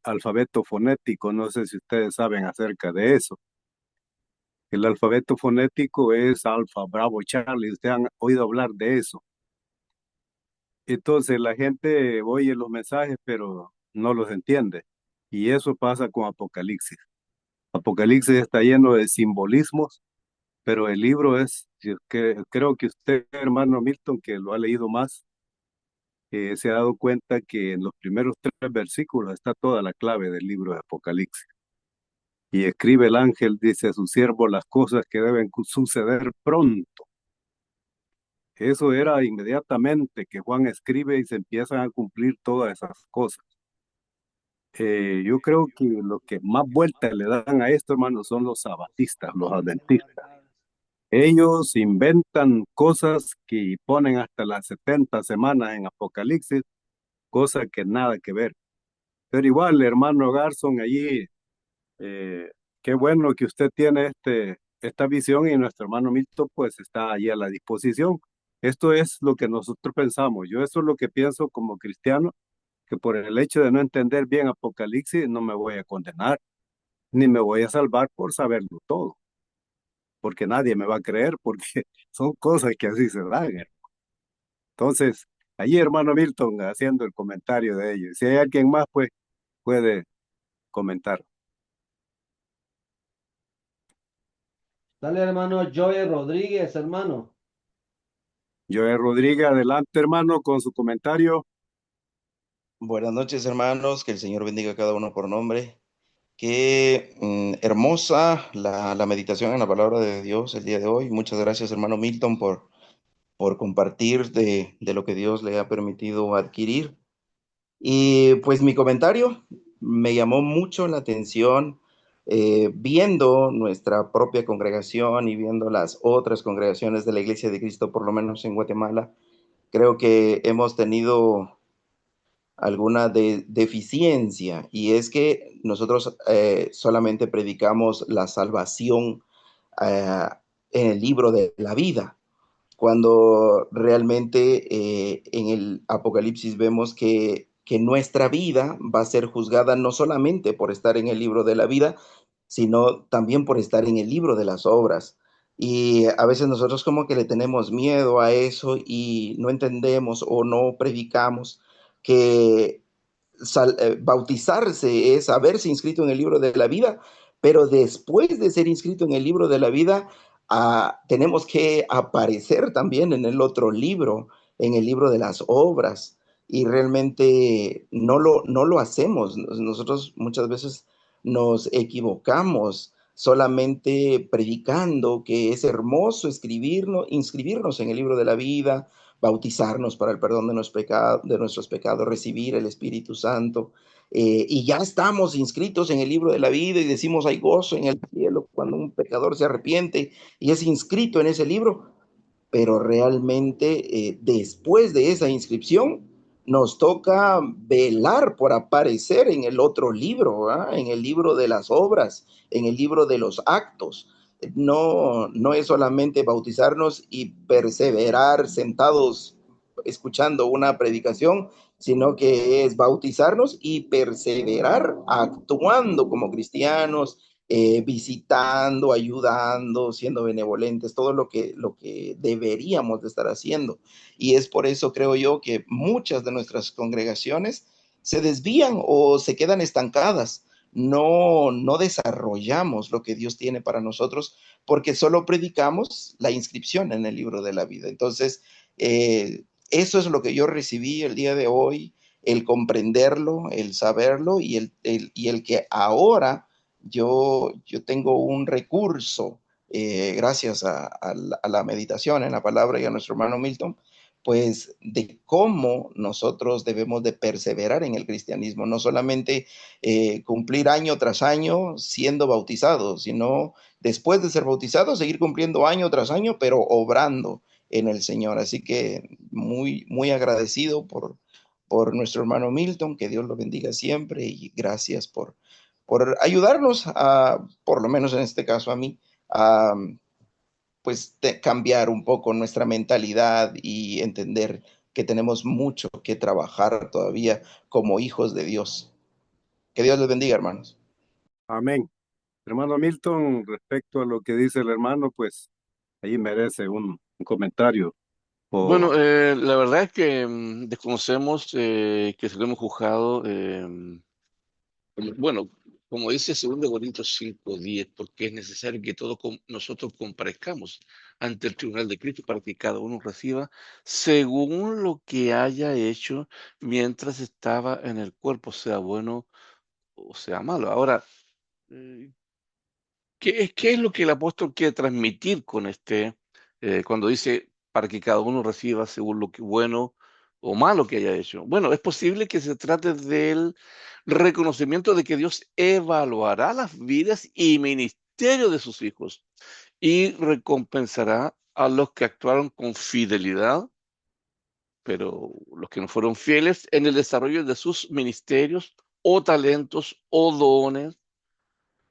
alfabeto fonético. No sé si ustedes saben acerca de eso. El alfabeto fonético es Alfa, Bravo, Charlie. Ustedes han oído hablar de eso. Entonces la gente oye los mensajes, pero no los entiende. Y eso pasa con Apocalipsis. Apocalipsis está lleno de simbolismos, pero el libro es, creo que usted, hermano Milton, que lo ha leído más, se ha dado cuenta que en los primeros 3 versículos está toda la clave del libro de Apocalipsis. Y escribe el ángel, dice a su siervo las cosas que deben suceder pronto. Eso era inmediatamente que Juan escribe y se empiezan a cumplir todas esas cosas. Yo creo que lo que más vuelta le dan a esto, hermano, son los sabatistas, los adventistas. Ellos inventan cosas que ponen hasta las 70 semanas en Apocalipsis, cosas que nada que ver. Pero igual, hermano Garson, allí, qué bueno que usted tiene esta visión y nuestro hermano Milton pues está allí a la disposición. Esto es lo que nosotros pensamos. Yo eso es lo que pienso como cristiano, que por el hecho de no entender bien Apocalipsis no me voy a condenar, ni me voy a salvar por saberlo todo, porque nadie me va a creer, porque son cosas que así se dan. Entonces, allí hermano Milton haciendo el comentario de ello. Si hay alguien más, pues puede comentar. Dale, hermano Joey Rodríguez, hermano. Joel Rodríguez, adelante hermano con su comentario. Buenas noches, hermanos. Que el Señor bendiga a cada uno por nombre. Qué hermosa la meditación en la palabra de Dios el día de hoy. Muchas gracias, hermano Milton, por compartir de lo que Dios le ha permitido adquirir. Y pues mi comentario me llamó mucho la atención viendo nuestra propia congregación y viendo las otras congregaciones de la Iglesia de Cristo, por lo menos en Guatemala. Creo que hemos tenido alguna deficiencia, y es que nosotros solamente predicamos la salvación eh, en el libro de la vida, cuando realmente en el Apocalipsis vemos que nuestra vida va a ser juzgada no solamente por estar en el libro de la vida, sino también por estar en el libro de las obras. Y a veces nosotros como que le tenemos miedo a eso y no entendemos o no predicamos que bautizarse es haberse inscrito en el libro de la vida, pero después de ser inscrito en el libro de la vida, tenemos que aparecer también en el otro libro, en el libro de las obras, y realmente no lo hacemos. Nosotros muchas veces nos equivocamos solamente predicando que es hermoso inscribirnos en el libro de la vida, bautizarnos para el perdón de nuestros pecados, recibir el Espíritu Santo. Y ya estamos inscritos en el libro de la vida y decimos hay gozo en el cielo cuando un pecador se arrepiente y es inscrito en ese libro, pero realmente después de esa inscripción nos toca velar por aparecer en el otro libro, ¿eh? En el libro de las obras, en el libro de los actos. No es solamente bautizarnos y perseverar sentados escuchando una predicación, sino que es bautizarnos y perseverar actuando como cristianos, visitando, ayudando, siendo benevolentes, todo lo que deberíamos de estar haciendo. Y es por eso, creo yo, que muchas de nuestras congregaciones se desvían o se quedan estancadas. No desarrollamos lo que Dios tiene para nosotros porque solo predicamos la inscripción en el libro de la vida. Entonces, eso es lo que yo recibí el día de hoy, el comprenderlo, el saberlo y el que ahora yo tengo un recurso, gracias a la meditación en la palabra y a nuestro hermano Milton, pues de cómo nosotros debemos de perseverar en el cristianismo, no solamente cumplir año tras año siendo bautizados, sino después de ser bautizados, seguir cumpliendo año tras año, pero obrando en el Señor. Así que muy agradecido por nuestro hermano Milton, que Dios lo bendiga siempre y gracias por ayudarnos por lo menos en este caso a mí, a pues cambiar un poco nuestra mentalidad y entender que tenemos mucho que trabajar todavía como hijos de Dios. Que Dios les bendiga, hermanos. Amén. Hermano Milton, respecto a lo que dice el hermano, pues ahí merece un comentario. Bueno, la verdad es que desconocemos que se lo hemos juzgado Bueno, como dice 2 Corintios 5:10, porque es necesario que todos nosotros comparezcamos ante el tribunal de Cristo para que cada uno reciba según lo que haya hecho mientras estaba en el cuerpo, sea bueno o sea malo. Ahora, eh, ¿qué es lo que el apóstol quiere transmitir con cuando dice para que cada uno reciba según lo que bueno o malo que haya hecho? Bueno, es posible que se trate del reconocimiento de que Dios evaluará las vidas y ministerio de sus hijos y recompensará a los que actuaron con fidelidad, pero los que no fueron fieles en el desarrollo de sus ministerios o talentos o dones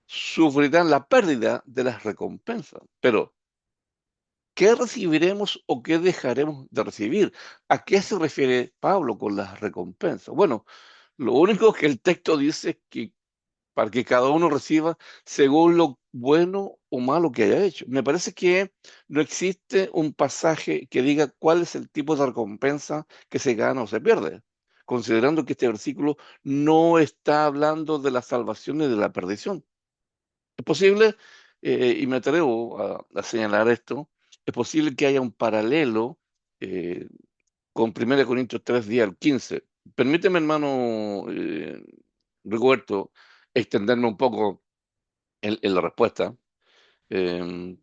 sufrirán la pérdida de las recompensas. Pero, ¿qué recibiremos o qué dejaremos de recibir? ¿A qué se refiere Pablo con las recompensas? Bueno, lo único que el texto dice es que para que cada uno reciba según lo bueno o malo que haya hecho. Me parece que no existe un pasaje que diga cuál es el tipo de recompensa que se gana o se pierde, considerando que este versículo no está hablando de la salvación ni de la perdición. Es posible, y me atrevo a señalar esto, es posible que haya un paralelo eh, con 1 Corintios 3, 10 al 15. Permíteme, hermano Rigoberto, extenderme un poco en la respuesta. Eh,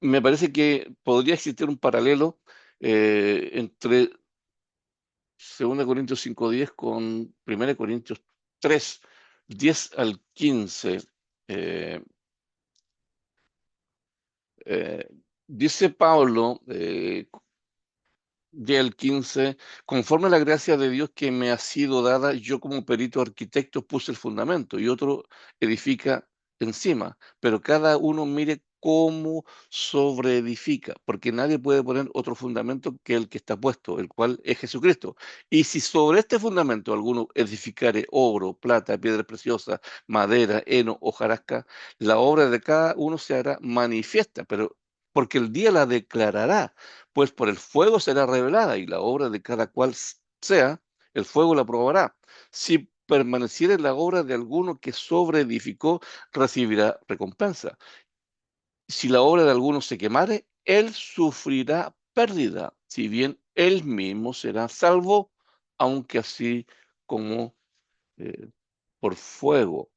Me parece que podría existir un paralelo entre 2 Corintios 5:10 con 1 Corintios 3, 10 al 15. Eh, Eh, Dice Pablo, del 15, conforme a la gracia de Dios que me ha sido dada, yo como perito arquitecto puse el fundamento y otro edifica encima, pero cada uno mire cómo sobreedifica, porque nadie puede poner otro fundamento que el que está puesto, el cual es Jesucristo. Y si sobre este fundamento alguno edificare oro, plata, piedra preciosa, madera, heno, hojarasca, la obra de cada uno se hará manifiesta, pero porque el día la declarará, pues por el fuego será revelada y la obra de cada cual sea, el fuego la probará. Si permaneciere la obra de alguno que sobreedificó, recibirá recompensa. Si la obra de alguno se quemare, él sufrirá pérdida, si bien él mismo será salvo, aunque así como eh, por fuego.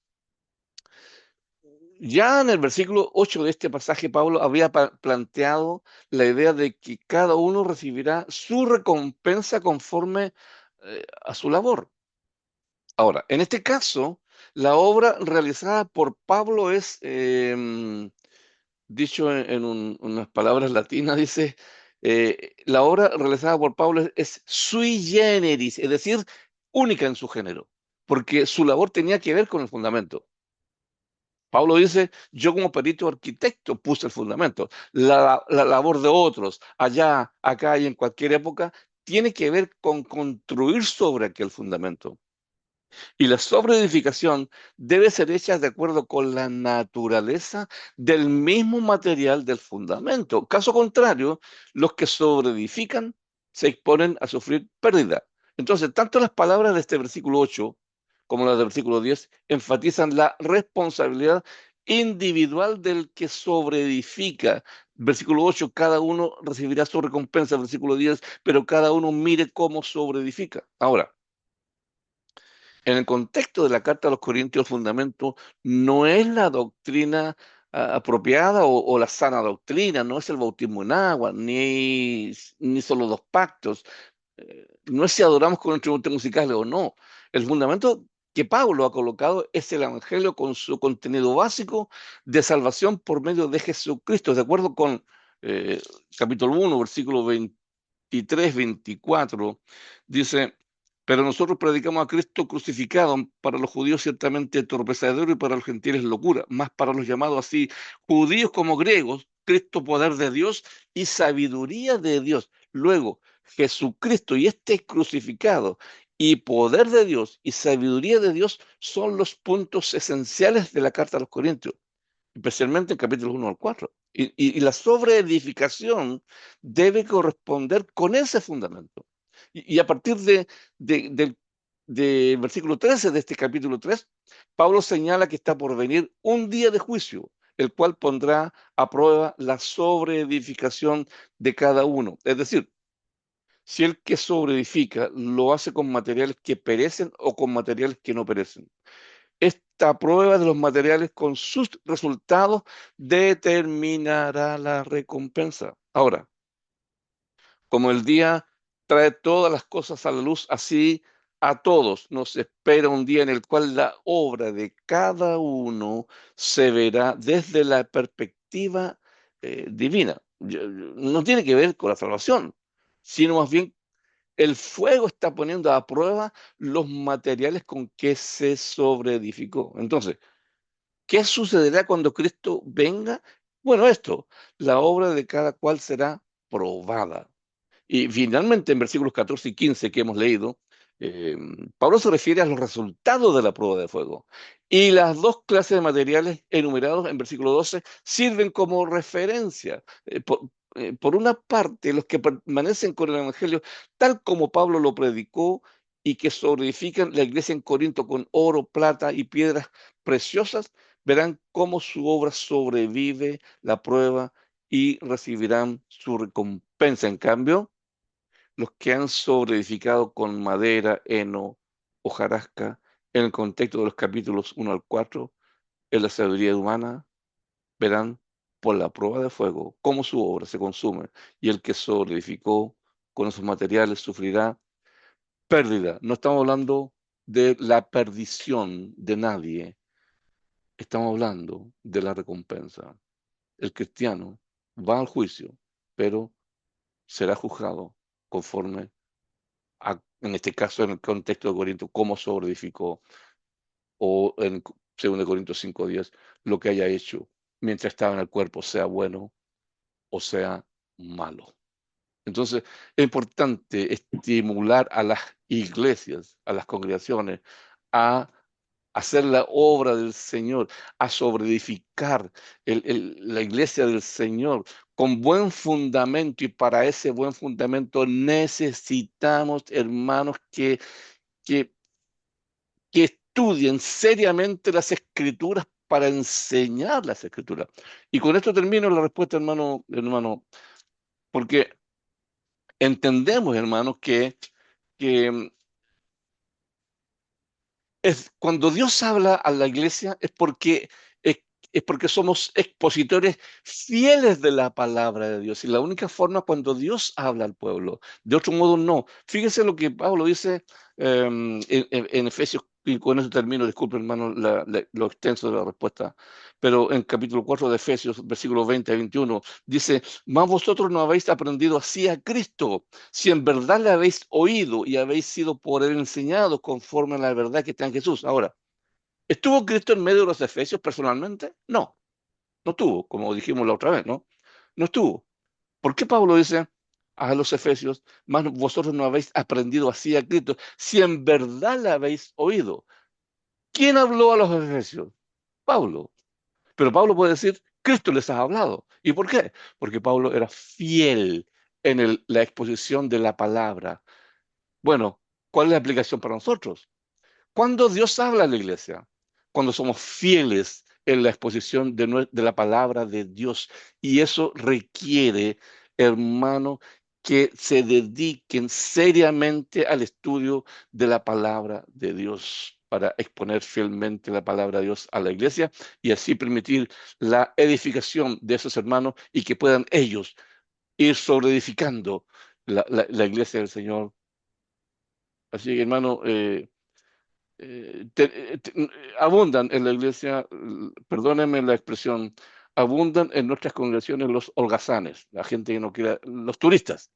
Ya en el versículo 8 de este pasaje, Pablo había planteado la idea de que cada uno recibirá su recompensa conforme a su labor. Ahora, en este caso, la obra realizada por Pablo es, dicho en unas palabras latinas, dice, la obra realizada por Pablo es sui generis, es decir, única en su género, porque su labor tenía que ver con el fundamento. Pablo dice, yo como perito arquitecto puse el fundamento. La labor de otros, allá, acá y en cualquier época, tiene que ver con construir sobre aquel fundamento. Y la sobreedificación debe ser hecha de acuerdo con la naturaleza del mismo material del fundamento. Caso contrario, los que sobreedifican se exponen a sufrir pérdida. Entonces, tanto las palabras de este versículo 8 como las del versículo 10 enfatizan la responsabilidad individual del que sobreedifica. Versículo 8, cada uno recibirá su recompensa. Versículo 10, pero cada uno mire cómo sobreedifica. Ahora, en el contexto de la Carta a los Corintios, el fundamento no es la doctrina apropiada o la sana doctrina, no es el bautismo en agua, ni son los dos pactos, no es si adoramos con instrumentos musicales o no. El fundamento que Pablo ha colocado es el Evangelio con su contenido básico de salvación por medio de Jesucristo, de acuerdo con capítulo 1, versículo 23, 24, dice, pero nosotros predicamos a Cristo crucificado, para los judíos ciertamente torpezadero y para los gentiles locura, más para los llamados así, judíos como griegos, Cristo poder de Dios y sabiduría de Dios. Luego, Jesucristo y este crucificado y poder de Dios y sabiduría de Dios son los puntos esenciales de la carta a los Corintios, especialmente en capítulos 1 al 4. Y la sobreedificación debe corresponder con ese fundamento. Y a partir del del versículo 13 de este capítulo 3, Pablo señala que está por venir un día de juicio, el cual pondrá a prueba la sobreedificación de cada uno. Es decir, si el que sobreedifica lo hace con materiales que perecen o con materiales que no perecen. Esta prueba de los materiales con sus resultados determinará la recompensa. Ahora, como el día trae todas las cosas a la luz, así a todos nos espera un día en el cual la obra de cada uno se verá desde la perspectiva divina. No tiene que ver con la salvación, sino más bien el fuego está poniendo a prueba los materiales con que se sobreedificó. Entonces, ¿qué sucederá cuando Cristo venga? Bueno, esto, la obra de cada cual será probada. Y finalmente, en versículos 14 y 15 que hemos leído, eh, Pablo se refiere a los resultados de la prueba de fuego. Y las dos clases de materiales enumerados en versículo 12 sirven como referencia. Por una parte, los que permanecen con el Evangelio, tal como Pablo lo predicó, y que sobreedifican la iglesia en Corinto con oro, plata y piedras preciosas, verán cómo su obra sobrevive la prueba y recibirán su recompensa. En cambio, los que han sobreedificado con madera, heno, hojarasca, en el contexto de los capítulos 1 al 4, en la sabiduría humana, verán por la prueba de fuego cómo su obra se consume, y el que sobreedificó con esos materiales sufrirá pérdida. No estamos hablando de la perdición de nadie, estamos hablando de la recompensa. El cristiano va al juicio, pero será juzgado conforme en este caso, en el contexto de Corinto, cómo sobreedificó, o en 2 Corintios 5:10, lo que haya hecho mientras estaba en el cuerpo, sea bueno o sea malo. Entonces, es importante estimular a las iglesias, a las congregaciones, a hacer la obra del Señor, a sobreedificar la iglesia del Señor con buen fundamento, y para ese buen fundamento necesitamos hermanos que, que estudien seriamente las escrituras para enseñar las escrituras. Y con esto termino la respuesta, hermano, porque entendemos, hermanos, que cuando Dios habla a la iglesia es, es porque somos expositores fieles de la palabra de Dios. Y la única forma cuando Dios habla al pueblo, de otro modo no. Fíjese lo que Pablo dice en Efesios, y con eso termino, disculpe hermano lo extenso de la respuesta, pero en capítulo 4 de Efesios, versículos 20 a 21, dice: mas vosotros no habéis aprendido así a Cristo, si en verdad le habéis oído y habéis sido por él enseñados conforme a la verdad que está en Jesús. Ahora, ¿estuvo Cristo en medio de los efesios personalmente? No, no estuvo, como dijimos la otra vez, ¿no? No estuvo. ¿Por qué Pablo dice a los efesios: mas vosotros no habéis aprendido así a Cristo, si en verdad le habéis oído? ¿Quién habló a los efesios? Pablo. Pero Pablo puede decir: Cristo les ha hablado. ¿Y por qué? Porque Pablo era fiel en la exposición de la palabra. Bueno, ¿cuál es la aplicación para nosotros? Cuando Dios habla a la iglesia, cuando somos fieles en la exposición de la palabra de Dios. Y eso requiere, hermano, que se dediquen seriamente al estudio de la palabra de Dios para exponer fielmente la palabra de Dios a la iglesia, y así permitir la edificación de esos hermanos, y que puedan ellos ir sobreedificando la iglesia del Señor. Así que, hermano, abundan en la iglesia, perdónenme la expresión, abundan en nuestras congregaciones los holgazanes, la gente que no quiere, los turistas,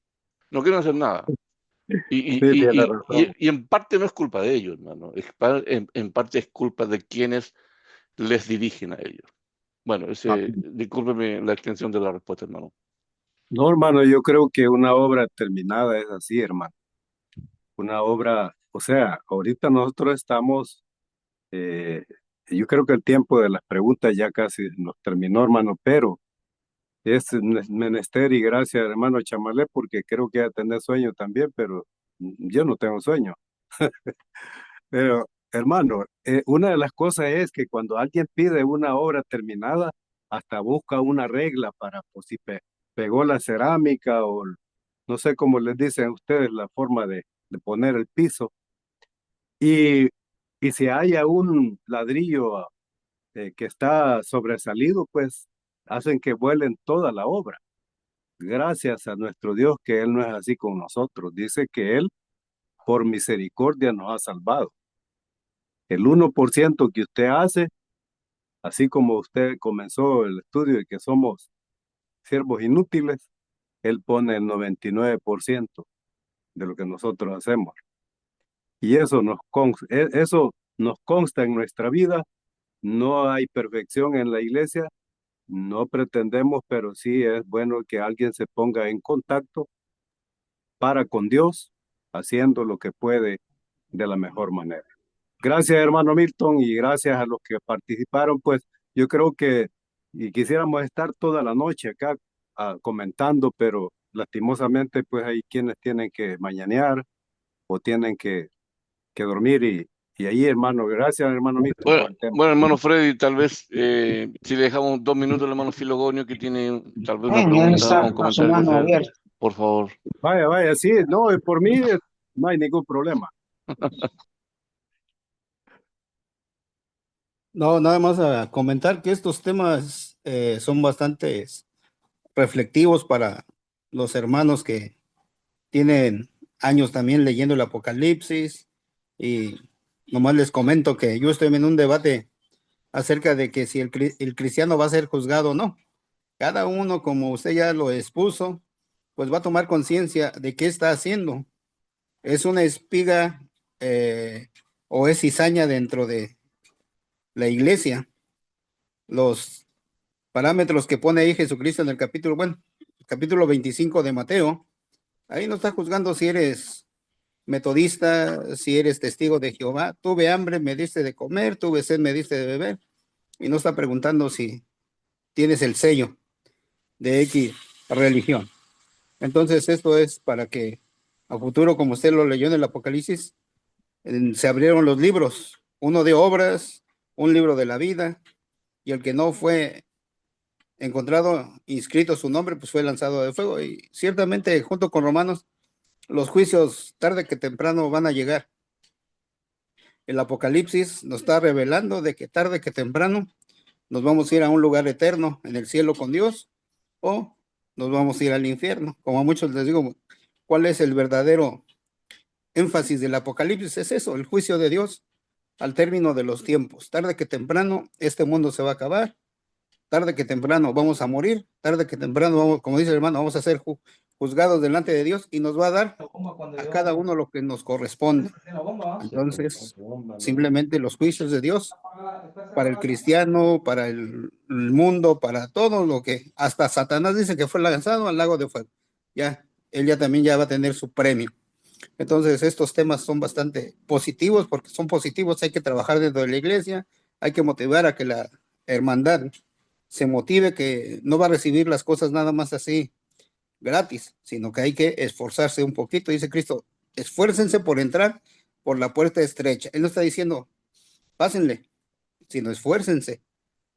no quieren hacer nada. Sí, tiene razón. Y en parte no es culpa de ellos, hermano, en parte es culpa de quienes les dirigen a ellos. Bueno, Ah, discúlpeme la extensión de la respuesta, hermano. no, hermano, yo creo que una obra terminada es así, hermano. Una obra, o sea, ahorita nosotros estamos, eh, yo creo que el tiempo de las preguntas ya casi nos terminó, hermano, pero es menester y gracias, hermano Chamalé, porque creo que ya tenés sueño también, pero yo no tengo sueño. Pero, hermano, una de las cosas es que cuando alguien pide una obra terminada, hasta busca una regla para, pues, si pegó la cerámica o no sé cómo les dicen a ustedes la forma de poner el piso. Y, y si haya un ladrillo que está sobresalido, pues hacen que vuelen toda la obra. Gracias a nuestro Dios que Él no es así con nosotros. Dice que Él por misericordia nos ha salvado. El 1% que usted hace, así como usted comenzó el estudio de que somos siervos inútiles, Él pone el 99% de lo que nosotros hacemos. Y eso nos consta en nuestra vida. No hay perfección en la iglesia, no pretendemos, pero sí es bueno que alguien se ponga en contacto para con Dios, haciendo lo que puede de la mejor manera. Gracias, hermano Milton, y gracias a los que participaron. Pues yo creo que y quisiéramos estar toda la noche acá comentando, pero lastimosamente pues hay quienes tienen que mañanear o tienen que dormir y ahí, hermano, gracias, hermano Milton, Bueno, por el tema. bueno, hermano Freddy, tal vez si le dejamos 2 minutos al hermano Filogonio que tiene tal vez una Él pregunta está o un con su comentario que mano hacer, abierta. por favor. Vaya, vaya, sí, no, por mí no hay ningún problema. No, nada más a comentar que estos temas son bastante reflectivos para los hermanos que tienen años también leyendo el Apocalipsis. Y nomás les comento que yo estoy en un debate acerca de que si el cristiano va a ser juzgado o no. Cada uno, como usted ya lo expuso, pues va a tomar conciencia de qué está haciendo. ¿Es una espiga o es cizaña dentro de la iglesia? Los parámetros que pone ahí Jesucristo en el capítulo 25 de Mateo, ahí no está juzgando si eres metodista, si eres testigo de Jehová. Tuve hambre, me diste de comer, tuve sed, me diste de beber. Y no está preguntando si tienes el sello de X religión. Entonces, esto es para que a futuro, como usted lo leyó en el Apocalipsis, se abrieron los libros, uno de obras, un libro de la vida, y el que no fue encontrado inscrito su nombre, pues fue lanzado de fuego. Y ciertamente, junto con Romanos, los juicios tarde que temprano van a llegar. El Apocalipsis nos está revelando de que tarde que temprano nos vamos a ir a un lugar eterno en el cielo con Dios o nos vamos a ir al infierno. Como a muchos les digo, ¿cuál es el verdadero énfasis del Apocalipsis? Es eso, el juicio de Dios al término de los tiempos. Tarde que temprano este mundo se va a acabar, tarde que temprano vamos a morir, tarde que temprano, vamos, como dice el hermano, vamos a ser juzgados delante de Dios y nos va a dar a cada uno lo que nos corresponde. Entonces, simplemente los juicios de Dios para el cristiano, para el mundo, para todo lo que, hasta Satanás dice que fue lanzado al lago de fuego. Ya, él ya también ya va a tener su premio. Entonces, estos temas son bastante positivos, porque son positivos, hay que trabajar dentro de la iglesia, hay que motivar a que la hermandad se motive, que no va a recibir las cosas nada más así gratis, sino que hay que esforzarse un poquito. Dice Cristo, esfuércense por entrar por la puerta estrecha. Él no está diciendo, pásenle, sino esfuércense.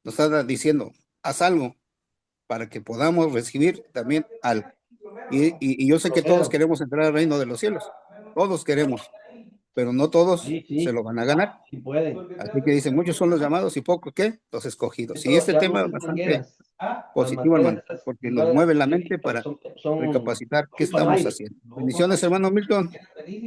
Nos está diciendo, haz algo para que podamos recibir también algo. Y yo sé que todos queremos entrar al reino de los cielos, todos queremos, pero no todos se lo van a ganar. Sí pueden. Así que dice, muchos son los llamados y pocos, ¿qué? Los escogidos. Y Esto este ya tema es luces bastante mangueras. Las positivo, hermano, mangueras porque nos no mueve la sí, mente para son recapacitar qué para estamos aire. haciendo. Bendiciones, hermano Milton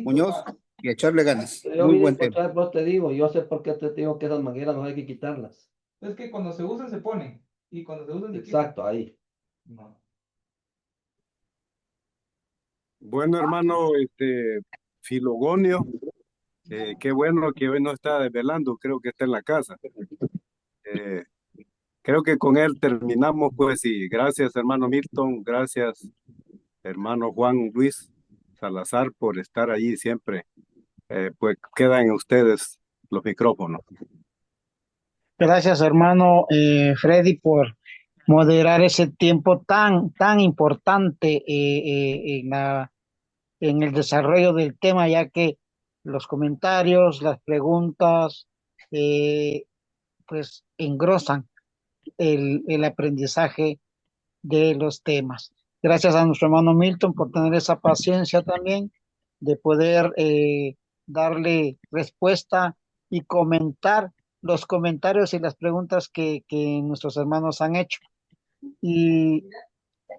Muñoz, y echarle ganas. Yo Muy vine a buen tema. encontrar, vos te digo, yo sé por qué te digo que esas mangueras no hay que quitarlas. Es que cuando se usan se ponen y cuando se usan se quitan. Exacto, ahí. No. Bueno, hermano, Filogonio, qué bueno que hoy no está desvelando, creo que está en la casa. Eh, Creo que con él terminamos, pues, y gracias, hermano Milton, gracias, hermano Juan Luis Salazar, por estar allí siempre. Pues quedan en ustedes los micrófonos. Gracias, hermano Freddy, por moderar ese tiempo tan importante en el desarrollo del tema, ya que los comentarios, las preguntas, eh, pues engrosan el aprendizaje de los temas. Gracias a nuestro hermano Milton por tener esa paciencia también de poder darle respuesta y comentar los comentarios y las preguntas que nuestros hermanos han hecho. Y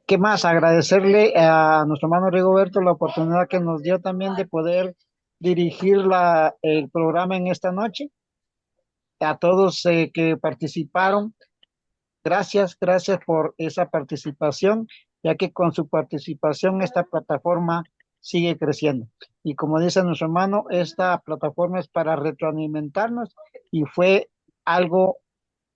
qué más, agradecerle a nuestro hermano Rigoberto la oportunidad que nos dio también de poder dirigir el programa en esta noche. A todos que participaron, gracias, gracias por esa participación, ya que con su participación esta plataforma sigue creciendo. Y como dice nuestro hermano, esta plataforma es para retroalimentarnos y fue algo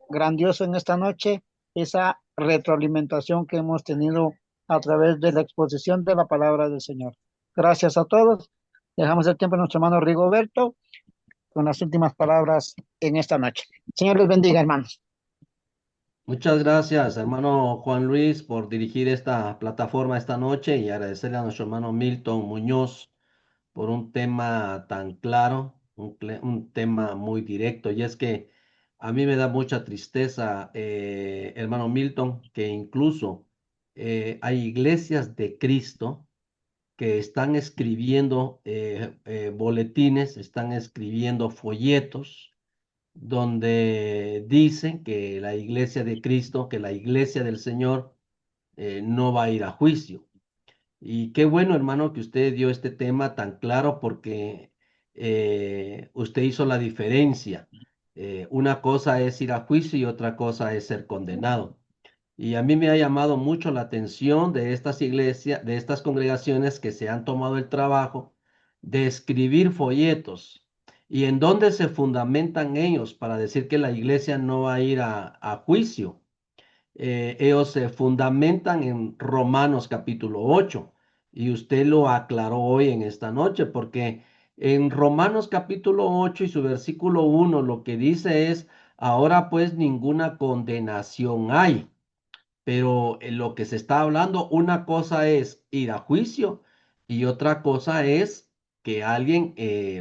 grandioso en esta noche, esa retroalimentación que hemos tenido a través de la exposición de la palabra del Señor. Gracias a todos. Dejamos el tiempo a nuestro hermano Rigoberto con las últimas palabras en esta noche. Señor les bendiga, hermanos. Muchas gracias, hermano Juan Luis, por dirigir esta plataforma esta noche y agradecerle a nuestro hermano Milton Muñoz por un tema tan claro, un tema muy directo. Y es que a mí me da mucha tristeza, hermano Milton, que incluso hay iglesias de Cristo que están escribiendo boletines, están escribiendo folletos donde dicen que la iglesia de Cristo, que la iglesia del Señor no va a ir a juicio. Y qué bueno, hermano, que usted dio este tema tan claro porque usted hizo la diferencia. Una cosa es ir a juicio y otra cosa es ser condenado. Y a mí me ha llamado mucho la atención de estas iglesias, de estas congregaciones que se han tomado el trabajo de escribir folletos. ¿Y en dónde se fundamentan ellos para decir que la iglesia no va a ir a juicio? Ellos se fundamentan en Romanos capítulo 8 y usted lo aclaró hoy en esta noche porque en Romanos capítulo 8 y su versículo 1 lo que dice es, ahora pues ninguna condenación hay. Pero en lo que se está hablando, una cosa es ir a juicio y otra cosa es que alguien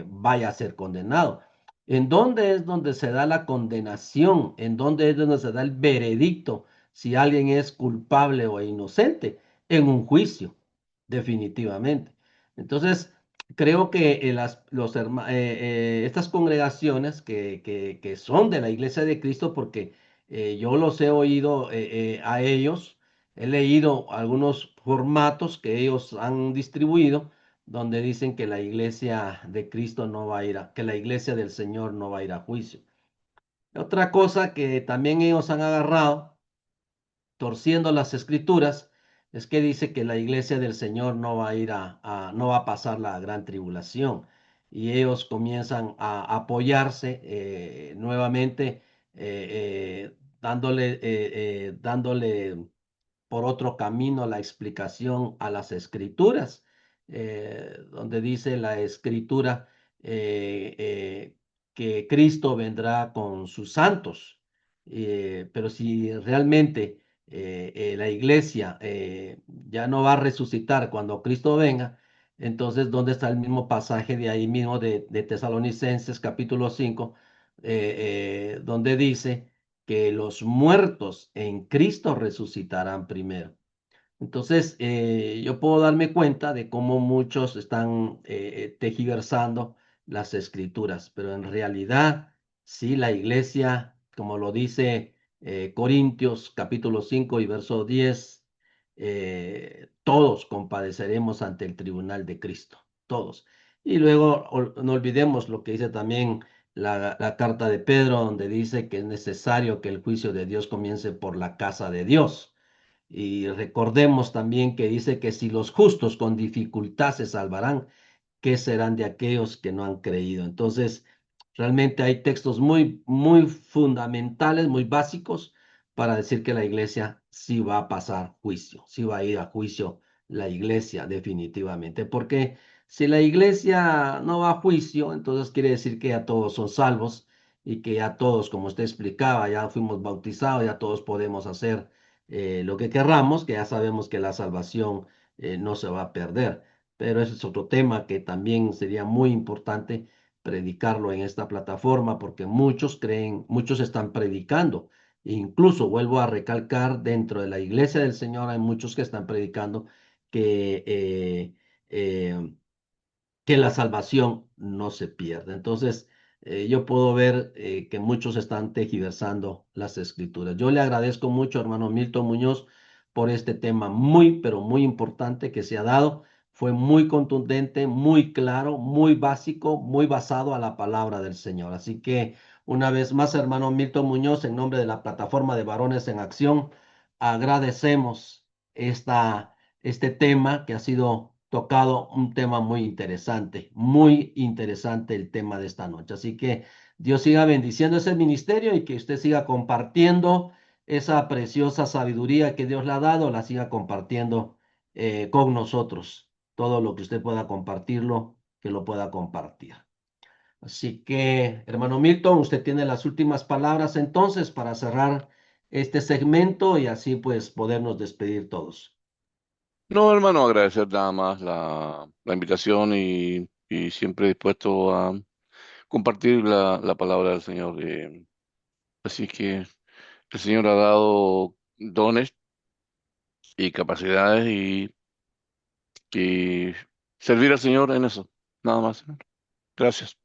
vaya a ser condenado. ¿En dónde es donde se da la condenación? ¿En dónde es donde se da el veredicto si alguien es culpable o inocente? En un juicio, definitivamente. Entonces, creo que estas congregaciones que son de la Iglesia de Cristo, porque yo los he oído a ellos, he leído algunos formatos que ellos han distribuido donde dicen que la iglesia de Cristo no va a ir que la iglesia del Señor no va a ir a juicio. Otra cosa que también ellos han agarrado, torciendo las escrituras, es que dice que la iglesia del Señor no va a ir no va a pasar la gran tribulación. Y ellos comienzan a apoyarse nuevamente, dándole por otro camino la explicación a las escrituras, donde dice la escritura que Cristo vendrá con sus santos. Pero si realmente la iglesia ya no va a resucitar cuando Cristo venga, entonces, ¿dónde está el mismo pasaje de ahí mismo de Tesalonicenses capítulo 5, donde dice que los muertos en Cristo resucitarán primero? Entonces, yo puedo darme cuenta de cómo muchos están tejiversando las escrituras, pero en realidad, sí, la iglesia, como lo dice Corintios capítulo 5 y verso 10, todos compadeceremos ante el tribunal de Cristo, todos. Y luego no olvidemos lo que dice también la carta de Pedro, donde dice que es necesario que el juicio de Dios comience por la casa de Dios. Y recordemos también que dice que si los justos con dificultad se salvarán, ¿qué serán de aquellos que no han creído? Entonces, realmente hay textos muy, muy fundamentales, muy básicos para decir que la iglesia sí va a pasar juicio, sí va a ir a juicio la iglesia definitivamente, porque si la iglesia no va a juicio, entonces quiere decir que ya todos son salvos y que ya todos, como usted explicaba, ya fuimos bautizados, ya todos podemos hacer lo que querramos, que ya sabemos que la salvación no se va a perder. pero ese es otro tema que también sería muy importante predicarlo en esta plataforma, porque muchos creen, muchos están predicando. Incluso vuelvo a recalcar, dentro de la iglesia del Señor hay muchos que están predicando que, eh, que la salvación no se pierde. Entonces, yo puedo ver que muchos están tergiversando las escrituras. Yo le agradezco mucho, hermano Milton Muñoz, por este tema muy, pero muy importante que se ha dado. Fue muy contundente, muy claro, muy básico, muy basado a la palabra del Señor. Así que, una vez más, hermano Milton Muñoz, en nombre de la plataforma de Varones en Acción, agradecemos este tema que ha sido tocado, un tema muy interesante el tema de esta noche. Así que Dios siga bendiciendo ese ministerio y que usted siga compartiendo esa preciosa sabiduría que Dios le ha dado, la siga compartiendo con nosotros. Todo lo que usted pueda compartirlo, que lo pueda compartir. Así que, hermano Milton, usted tiene las últimas palabras entonces para cerrar este segmento y así pues podernos despedir todos. No, hermano, agradecer nada más la invitación y siempre dispuesto a compartir la palabra del Señor. Así que el Señor ha dado dones y capacidades y servir al Señor en eso. Nada más, hermano. Gracias.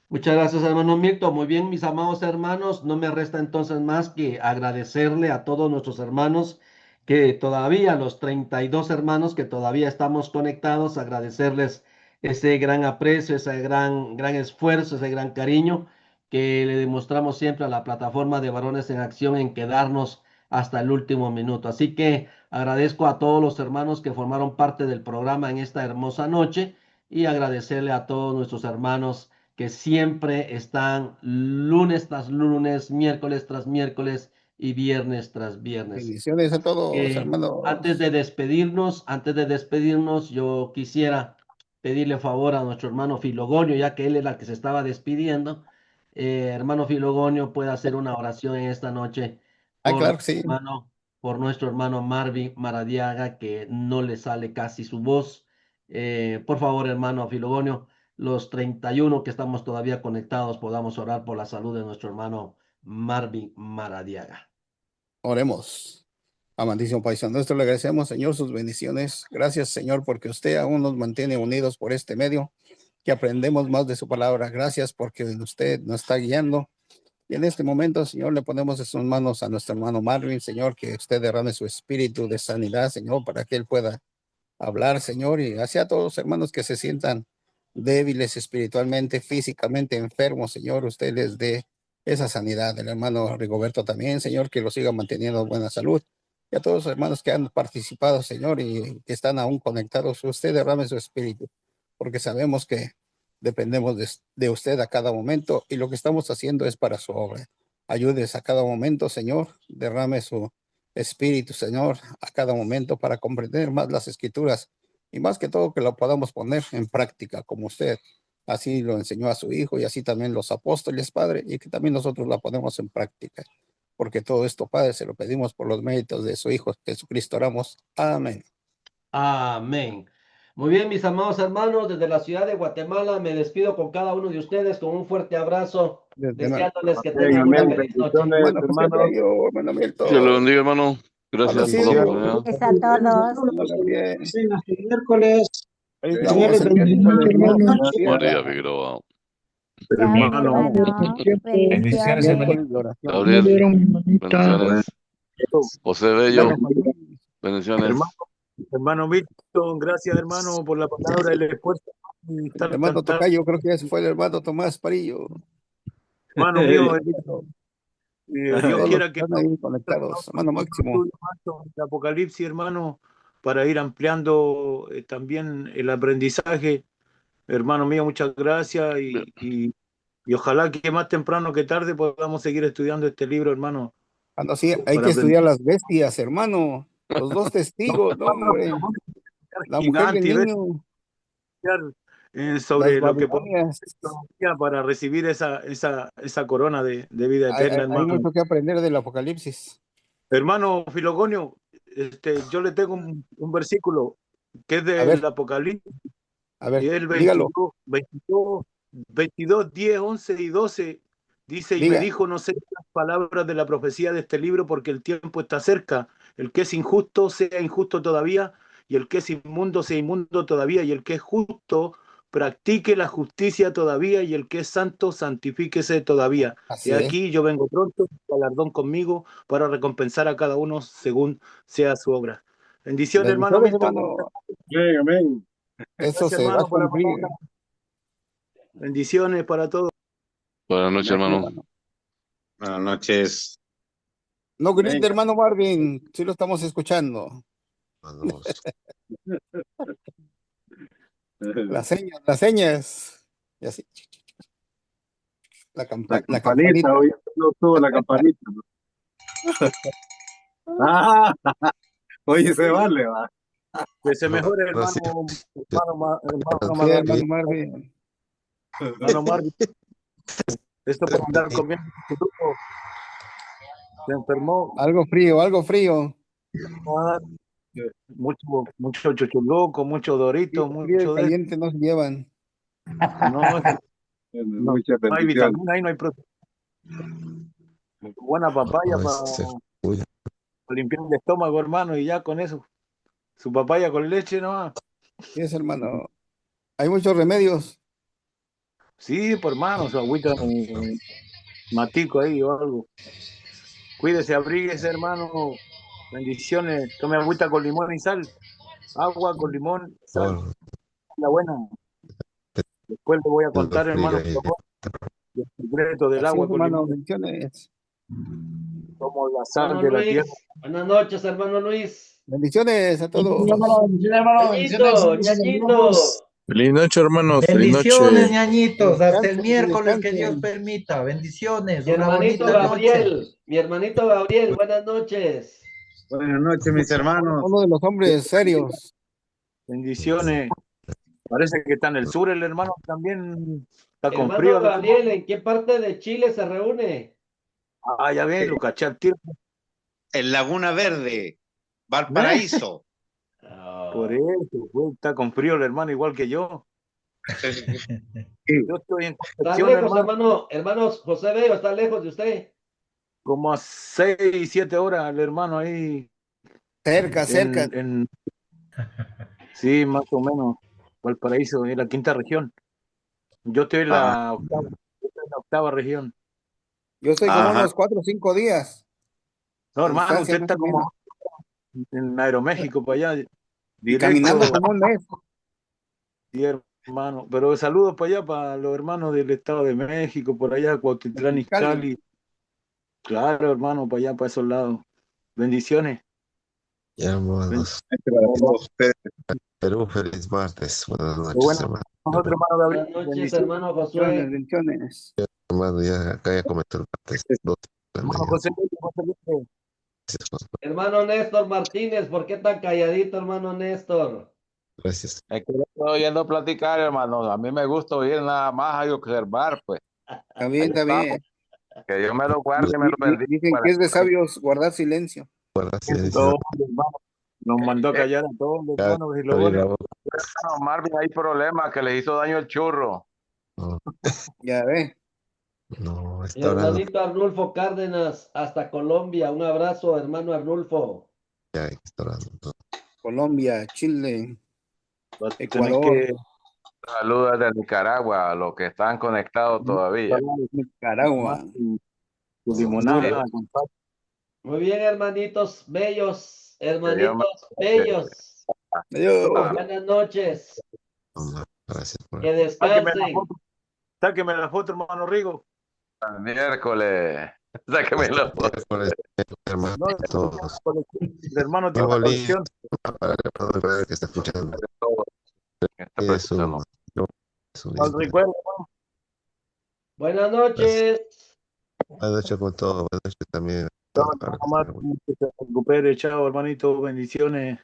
Muchas gracias, hermano Milton. Muy bien, mis amados hermanos, no me resta entonces más que agradecerle a todos nuestros hermanos que todavía, los 32 hermanos que todavía estamos conectados, agradecerles ese gran aprecio, ese gran esfuerzo, ese gran cariño que le demostramos siempre a la plataforma de Varones en Acción en quedarnos hasta el último minuto. Así que agradezco a todos los hermanos que formaron parte del programa en esta hermosa noche y agradecerle a todos nuestros hermanos que siempre están lunes tras lunes, miércoles tras miércoles y viernes tras viernes. Bendiciones a todos, hermanos. Antes de despedirnos, yo quisiera pedirle favor a nuestro hermano Filogonio, ya que él era el que se estaba despidiendo. Hermano Filogonio, puede hacer una oración en esta noche Claro que sí. por nuestro hermano Marvin Maradiaga, que no le sale casi su voz. Por favor, hermano Filogonio, los 31 que estamos todavía conectados, podamos orar por la salud de nuestro hermano Marvin Maradiaga. Oremos. Amantísimo Paisano nuestro, le agradecemos, Señor, sus bendiciones. Gracias, Señor, porque usted aún nos mantiene unidos por este medio, que aprendemos más de su palabra. Gracias porque usted nos está guiando. Y en este momento, Señor, le ponemos en sus manos a nuestro hermano Marvin, Señor, que usted derrame su espíritu de sanidad, Señor, para que él pueda hablar, Señor, y hacia todos los hermanos que se sientan débiles espiritualmente, físicamente enfermos, Señor, usted les dé esa sanidad. El hermano Rigoberto también, Señor, que lo siga manteniendo en buena salud. Y a todos los hermanos que han participado, Señor, y que están aún conectados, usted derrame su espíritu, porque sabemos que dependemos de usted a cada momento y lo que estamos haciendo es para su obra. Ayúdes a cada momento, Señor, derrame su espíritu, Señor, a cada momento para comprender más las escrituras y más que todo que lo podamos poner en práctica como usted así lo enseñó a su hijo y así también los apóstoles, Padre, y que también nosotros la ponemos en práctica. Porque todo esto, Padre, se lo pedimos por los méritos de su Hijo Jesucristo. Oramos. Amén. Amén. Muy bien, mis amados hermanos, desde la ciudad de Guatemala me despido con cada uno de ustedes con un fuerte abrazo, deseándoles que tengan una feliz noche. Que lo bendiga, hermano. Gracias por la oportunidad. Hasta el miércoles. María Figueroa. Hermano, bendiciones, hermanito. Gabriel, bendiciones. José Bello, bendiciones. Hermano Milton, gracias, hermano, por la palabra y el esfuerzo. Hermano Tocayo, creo que ese fue el hermano Tomás Parillo. Hermano mío, Dios quiera que están ahí conectados, hermano Máximo. El Apocalipsis, hermano, para ir ampliando también el aprendizaje. Hermano mío, muchas gracias y ojalá que más temprano que tarde podamos seguir estudiando este libro, hermano. Sí, hay que estudiar las bestias, hermano. Los dos testigos, no, hombre. La mujer y el niño. Sobre lo que podemos para recibir esa corona de vida eterna, hermano. Hay mucho que aprender del Apocalipsis. Hermano Filogonio, yo le tengo un versículo que es A ver, del Apocalipsis, a y ver, el dígalo. 22, 10, 11 y 12, dice, y me Diga. dijo, no sé las palabras de la profecía de este libro, porque el tiempo está cerca. El que es injusto sea injusto todavía, y el que es inmundo sea inmundo todavía, y el que es justo practique la justicia todavía, y el que es santo santifíquese todavía. Así Y es. aquí yo vengo pronto, galardón conmigo, para recompensar a cada uno según sea su obra. Bendiciones, hermano Bendiciones, Milton. hermano. Amén, amén. Eso Gracias, se va a hermano, por la cumplir. palabra. Bendiciones para todos. Buenas noches, Gracias, hermano. hermano. Buenas noches. No grite, Venga. hermano Marvin, sí lo estamos escuchando. Las señas. Y así. La La campanita. campanita, hoy no tuvo la campanita. ¿No? Ah, oye, se vale, va. Que se mejore, hermano, Sí, Marvin. hermano Marvin. Hermano Marvin. Esto por andar comiendo su grupo. Se enfermó. Algo frío, algo frío. Ah, mucho chuchuluco, mucho dorito, Frío y mucho de caliente no se llevan. no, no Muchas hay bendiciones. vitamina ahí, no hay proteína. Buena papaya para limpiar el estómago, hermano, y ya con eso. Su papaya con leche nomás. Sí, es, hermano. Hay muchos remedios. Sí, por hermano, su agüita matico ahí o algo. Cuídese, abríguese, hermano. Bendiciones. Tome agüita con limón y sal. Agua con limón, sal. La buena. Después le voy a contar, hermano, por favor, el secreto del Así agua es, con hermano. limón. Bendiciones. Como la sal Hermano de la tierra. Luis, buenas noches, hermano Luis. Bendiciones a todos. Ñañito, Ñañito. Feliz noche, hermanos. Feliz Bendiciones, noche. ñañitos. Hasta el Descansen, miércoles, que Dios descansen. permita. Bendiciones. Mi Una hermanito bonita noche. Gabriel, mi hermanito Gabriel, buenas noches. Buenas noches, mis hermanos. Uno de los hombres serios. Bendiciones. Parece que está en el sur el hermano también. Está con Hermano frío. Gabriel, ¿en qué parte de Chile se reúne? Ah, ya ven, lo caché al tiro. En Laguna Verde, Valparaíso. Por eso, güey, está con frío el hermano igual que yo. Yo estoy en ¿Está Concepción, lejos, hermano. hermanos José Bello, está lejos de usted? Como a 6, 7 horas el hermano ahí. Cerca. Sí, más o menos. Valparaíso, en la quinta región. Yo estoy en la octava región. Yo estoy como unos 4 o 5 días. No, de hermano, distancia, usted está más o menos. como en Aeroméxico para allá. Y caminando como un mes. Sí, hermano. Pero saludos para allá, para los hermanos del Estado de México, por allá, Cuautitlán Izcalli. Claro, hermano, para allá, para esos lados. Bendiciones. Hermanos, Perú, feliz martes. Buenas noches, Bueno, hermano. nosotros, hermano Gabriel. Buenas noches, hermano Josué. Bendiciones. Hermano, ya acá ya comentó el martes. 12 de la Hermano mañana. José. Hermano Néstor Martínez, ¿por qué tan calladito, hermano Néstor? Gracias. Es que yo estoy oyendo platicar, hermano. A mí me gusta oír nada más y observar, pues. Está bien, está bien. Que Dios me lo guarde y me lo bendiga. Dicen que es de sabios guardar silencio. Todo, hermano. Nos mandó a callar a todos los hermanos y los buenos. Hermano Marvin, hay problemas que le hizo daño el churro. Ya ve. No, Mi está hablando. hermanito Arnulfo Cárdenas, hasta Colombia. Un abrazo, hermano Arnulfo. Ya, está hablando. Colombia, Chile, Tenés Ecuador. que Saludos de Nicaragua, a los que están conectados todavía. Nicaragua. Tu limonada, compadre. Muy bien, hermanitos bellos, hermanitos Que Dios bellos. Adiós. Buenas noches. Gracias por Que descansen. Sáqueme la foto, hermano Rigo. El miércoles. Sáqueme la foto. hermano, No, todos. el hermano tiene Nuevo una link colección. para el hermano Gabriel que está escuchando. Eso Al recuerdo, hermano. Buenas noches. Buenas noches con todo. Buenas noches también. Nomás que se recupere, chao, hermanito. Bendiciones.